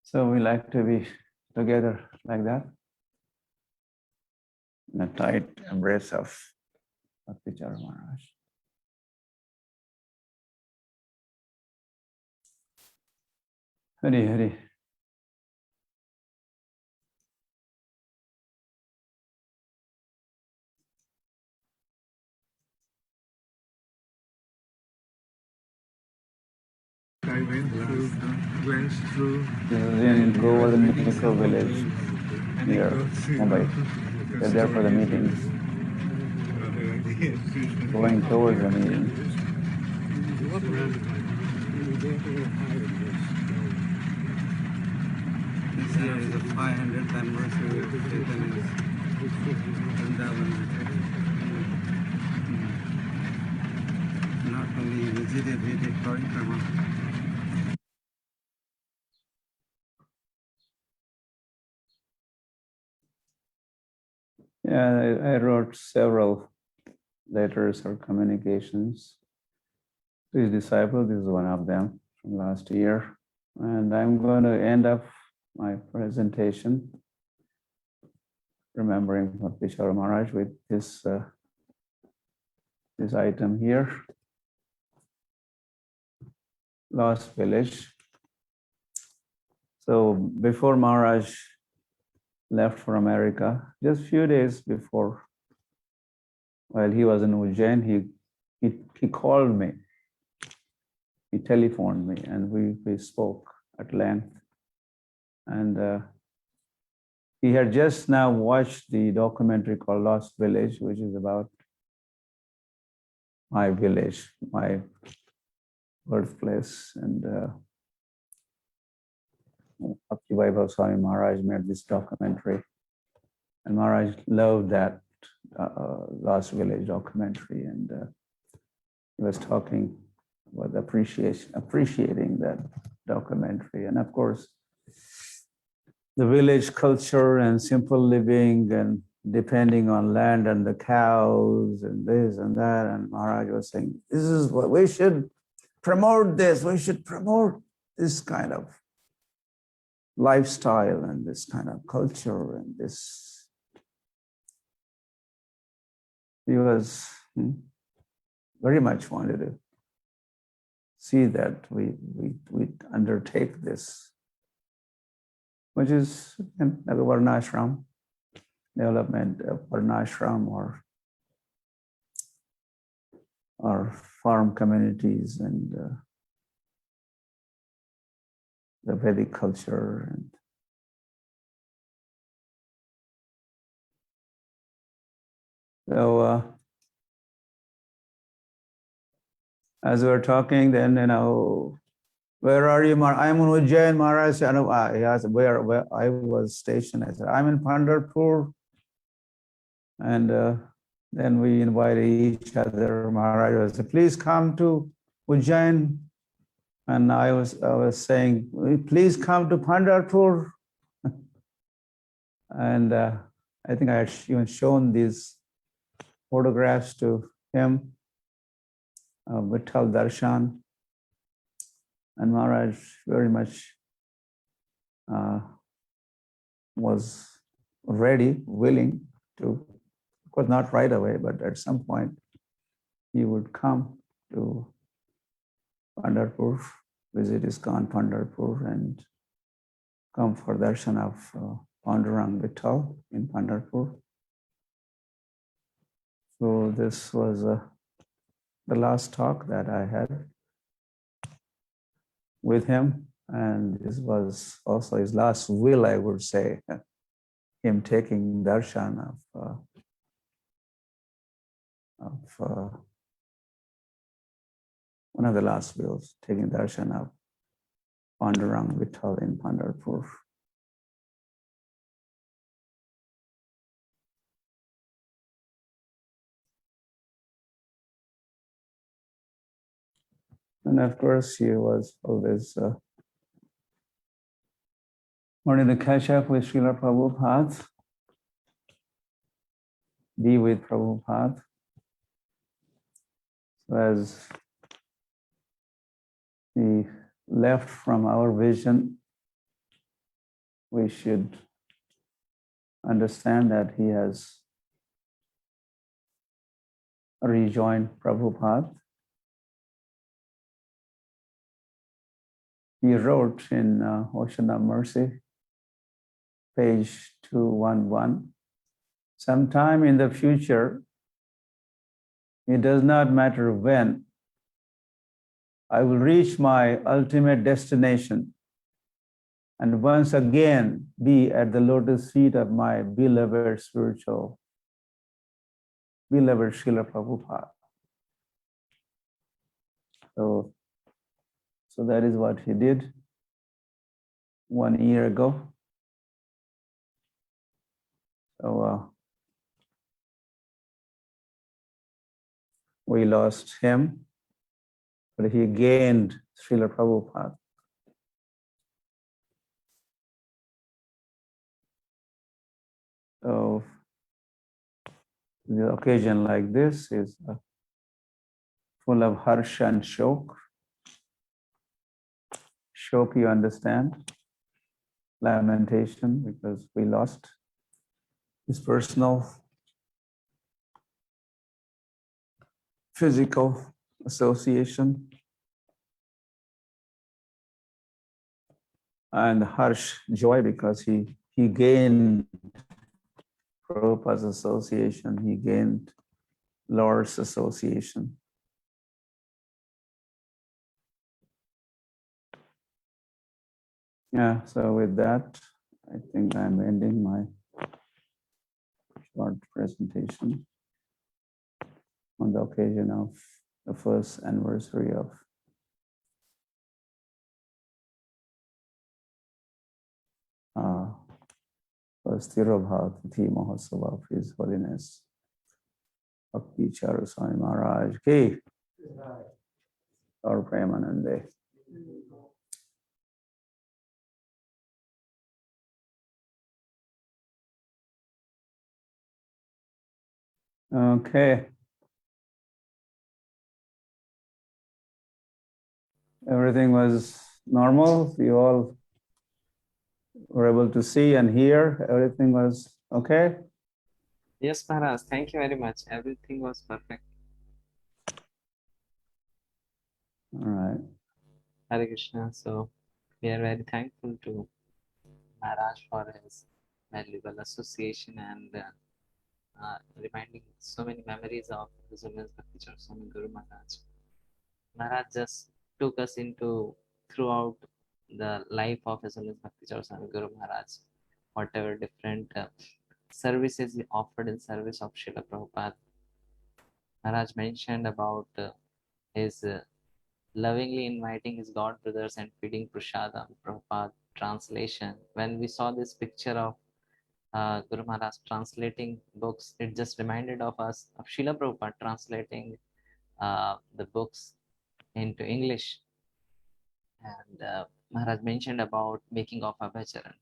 So we like to be together like that, in a tight embrace of Bhakti Charu Maharaj. Hare Hare. went through This is in Govardhan Micro village near Mumbai. They're there for the meetings, going towards the meeting. This year is the 500th anniversary of Chaitanya's Vrindavan retreat. Not only visited, we did parikrama. Yeah, I wrote several letters or communications to his disciple. This is one of them from last year. And I'm going to end up my presentation remembering Bhakti Charu Maharaj with this item here. Lost village. So before Maharaj left for America, just a few days before, while he was in Ujjain, he called me. He telephoned me, and we spoke at length. And he had just now watched the documentary called Lost Village, which is about my village, my birthplace. And Bhakti Swami Maharaj made this documentary. And Maharaj loved that Lost Village documentary. And he was talking about appreciating that documentary. And of course, the village culture and simple living and depending on land and the cows and this and that. And Maharaj was saying, this is what we should promote this. We should promote this kind of lifestyle and this kind of culture and this. He was very much wanted to see that we undertake this, which is like a Varnashram, development of Varnashram or farm communities and the Vedic culture. And so as we were talking, then, where are you, Maharaj? I'm in Ujjain, Maharaj. He asked where I was stationed. I said, I'm in Pandharpur. And then we invited each other. Maharaj said, please come to Ujjain. And I was saying, please come to Pandharpur. And I think I had even shown these photographs to him, Vitthal Darshan. And Maharaj very much was ready, willing to, of course not right away, but at some point he would come to Pandharpur, visit ISKCON Pandharpur and come for darshan of Pandurang Vitthal in Pandharpur. So this was the last talk that I had with him, and this was also his last will, I would say, him taking darshan of one of the last wills, taking darshan of Pandurang Vitthal in Pandharpur. And of course, he was always wanting to catch up with Srila Prabhupada, be with Prabhupada. So as he left from our vision, we should understand that he has rejoined Prabhupada. He wrote in Ocean of Mercy, page 211, sometime in the future, it does not matter when, I will reach my ultimate destination and once again be at the lotus feet of my beloved Srila Prabhupada. So that is what he did 1 year ago. So we lost him, but he gained Srila Prabhupada. So the occasion like this is full of harsha and shok. Shok, you understand, lamentation, because we lost his personal, physical association. And harsh, joy, because he gained Prabhupada's association, he gained Lord's association. Yeah, so with that, I think I'm ending my short presentation on the occasion of the first anniversary of first Tirobha Tithi Mahotsava of His Holiness Bhakti Charu Swami Maharaj ki Gaur Premanande. Okay. Everything was normal. You all were able to see and hear. Everything was okay. Yes, Maharaj, thank you very much. Everything was perfect. All right. Hare Krishna. So we are very thankful to Maharaj for his valuable association and reminding so many memories of His Holiness Bhakti Charu Swami Guru Maharaj. Maharaj just took us into throughout the life of His Holiness Bhakti Charu Swami Guru Maharaj, whatever different services he offered in service of Srila Prabhupada. Maharaj mentioned about his lovingly inviting his god brothers and feeding prasadam. Prabhupada translation. When we saw this picture of Guru Maharaj translating books, it just reminded of us of Srila Prabhupada translating the books into English. And Maharaj mentioned about making of Abhacharan,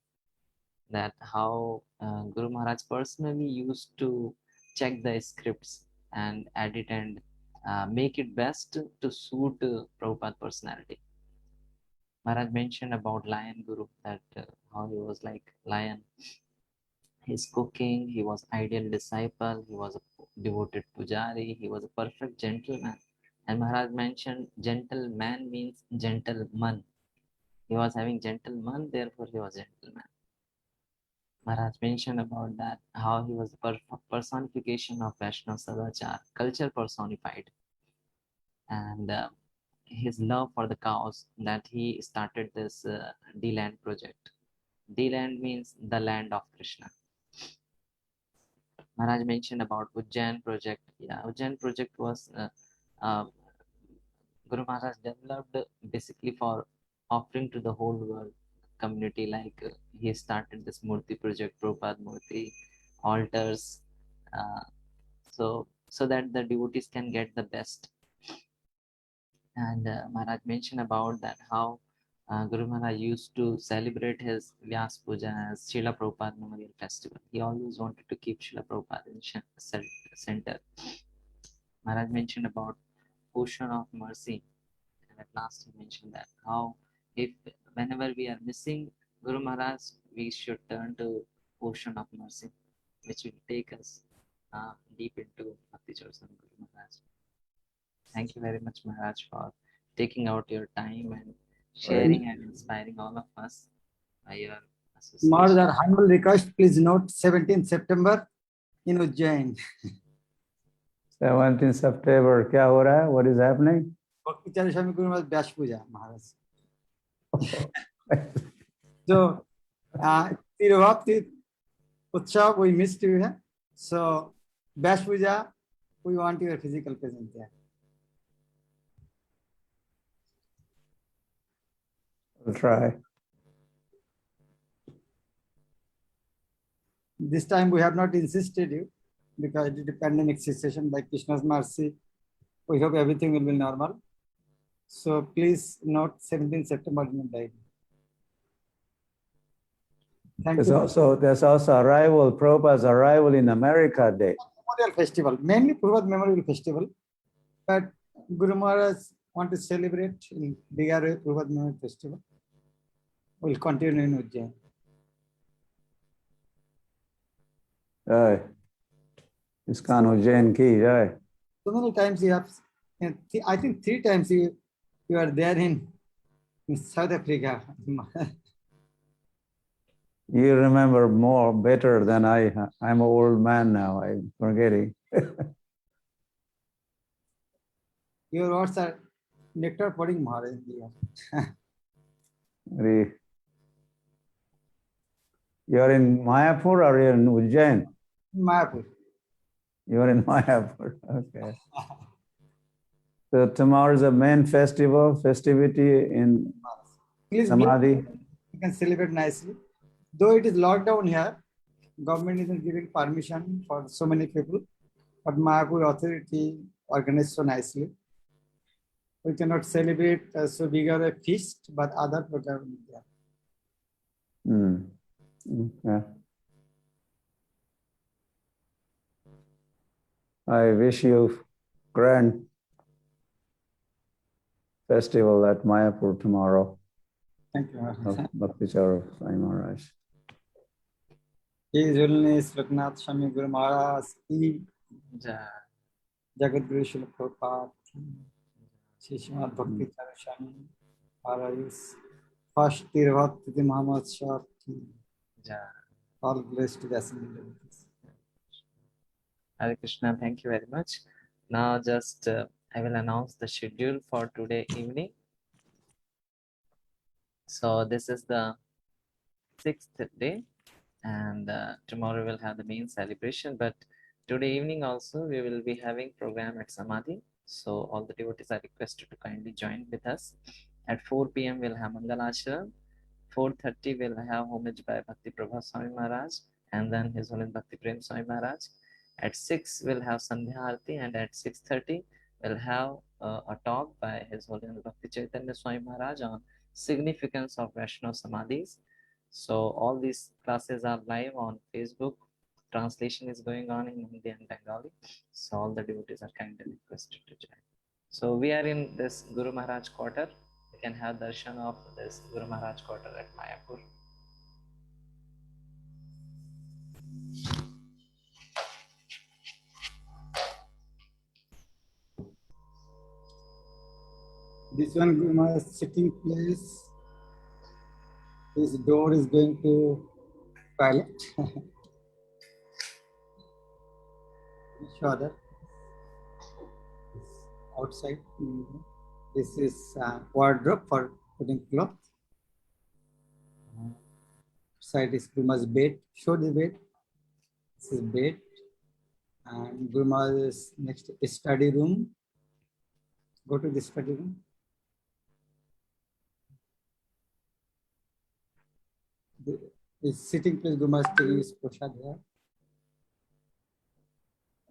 that how Guru Maharaj personally used to check the scripts and edit and make it best to suit Prabhupada personality. Maharaj mentioned about Lion Guru, that how he was like lion. His cooking, he was ideal disciple, he was a devoted Pujari, he was a perfect gentleman. And Maharaj mentioned gentleman means gentleman. He was having gentleman, therefore he was gentleman. Maharaj mentioned about that, how he was the personification of Vaishnav Sadachar, culture personified. And his love for the cows, that he started this D-Land project. D-Land means the land of Krishna. Maharaj mentioned about Ujjain project. Yeah, Ujjain project was Guru Maharaj developed basically for offering to the whole world community. Like he started this Murti project, Prabhupada Murti, altars, so that the devotees can get the best. And Maharaj mentioned about that how Guru Maharaj used to celebrate his Vyas Puja as Srila Prabhupada Memorial Festival. He always wanted to keep Srila Prabhupada in center. Maharaj mentioned about ocean of mercy, and at last he mentioned that how if whenever we are missing Guru Maharaj, we should turn to ocean of mercy, which will take us deep into Bhakti Charu Swami Guru Maharaj. Thank you very much, Maharaj, for taking out your time and sharing and inspiring all of us by your association. Maharaj, our humble request, please note 17th September in Ujjain. 17th September, kya ho raha hai? What is happening? Bhakti Charu Swami Guru Maharaj Vyas Puja Maharaj. So, Tirubhakti Utsav, we missed you here. So, Vyas Puja, we want your physical presence there. We'll try. This time we have not insisted you because it is a pandemic situation. By Krishna's mercy, we hope everything will be normal. So please note 17th September in the diary. Thank you. There's also arrival, Prabhupada's arrival in America Day. Memorial festival, mainly Prabhupada Memorial Festival, but Guru Maharaj want to celebrate in bigger way Prabhupada Memorial Festival. We'll continue in Ujjain. Jai. ISKCON Ujjain ki jai. So many times you have, I think 3 times you are there in South Africa. You remember more better than I. I'm an old man now. I'm forgetting. Your words are nectar pouring Maharaj. You're in Mayapur or you're in Ujjain? Mayapur. You're in Mayapur. Okay. So tomorrow is a main festivity in Please Samadhi. you can celebrate nicely. Though it is lockdown here, government isn't giving permission for so many people, but Mayapur authority organized so nicely. We cannot celebrate so bigger a feast, but other program is there. Yeah. I wish you grand festival at Mayapur tomorrow. Thank you. Bhakti Charu Swami Maharaj. His Holiness Loknath Swami Guru Maharaj, Jagat Guru Srila Prabhupada, Srimad Bhakti Charu Swami Maharaj, first Tirubhakti Muhammad Shah, all blessed to the assembly. Hare Krishna, thank you very much. Now just I will announce the schedule for today evening. So this is the 6th day and tomorrow we'll have the main celebration, but today evening also we will be having program at Samadhi. So all the devotees are requested to kindly join with us. At 4 p.m. we'll have Mangala Ashram. 4:30 we'll have homage by Bhakti Swami Maharaj and then His Holiness Bhakti Prem Swami Maharaj. At 6 we'll have Sandhya Arati, and at 6:30 we'll have a talk by His Holiness Bhakti Chaitanya Swami Maharaj on significance of Vaishnav Samadhis. So all these classes are live on Facebook. Translation is going on in Hindi and Bengali. So all the devotees are kindly requested to join. So we are in this Guru Maharaj quarter. You can have darshan of this Guru Maharaj quarter at Mayapur. This one Guru Maharaj sitting place. His door is going to toilet. Show that. Outside. This is wardrobe for putting clothes. Side is Guru Maharaj's bed. Show the bed. This is bed. And Guru Maharaj's next study room. Go to the study room. The sitting place, Guru Maharaj taking his prasad here.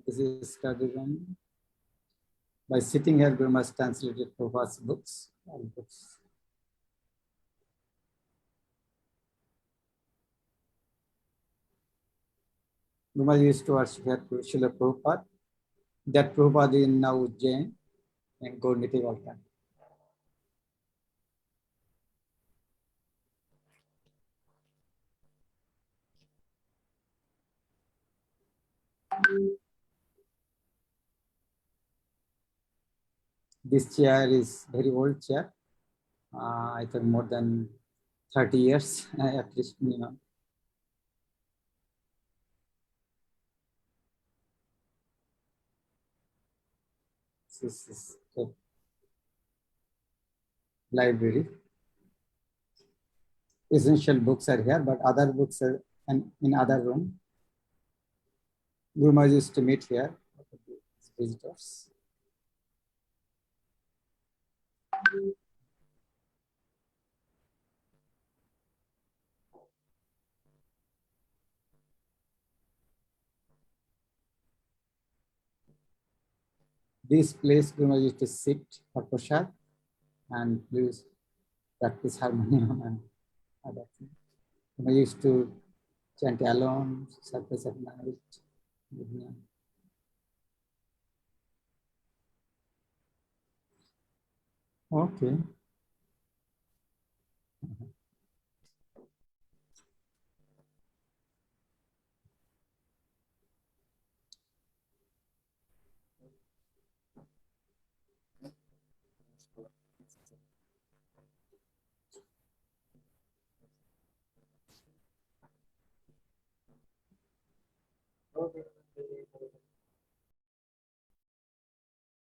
This is study room. By sitting here, Guru Maharaj translated Prabhupada's books, all books. Guru Maharaj used to worship here Srila Prabhupada. That Prabhupada is now Ujjain and Gaur-Niti Valka. This chair is very old chair. I think more than 30 years, at least minimum. This is good. library. Essential books are here, but other books are in other room. Guru Maharaj used to meet here, visitors. This place Guru Maharaj used to sit for prasad and please practice harmonium and other things. Guru Maharaj used to chant alone, surface at night. Evening. Okay. Okay.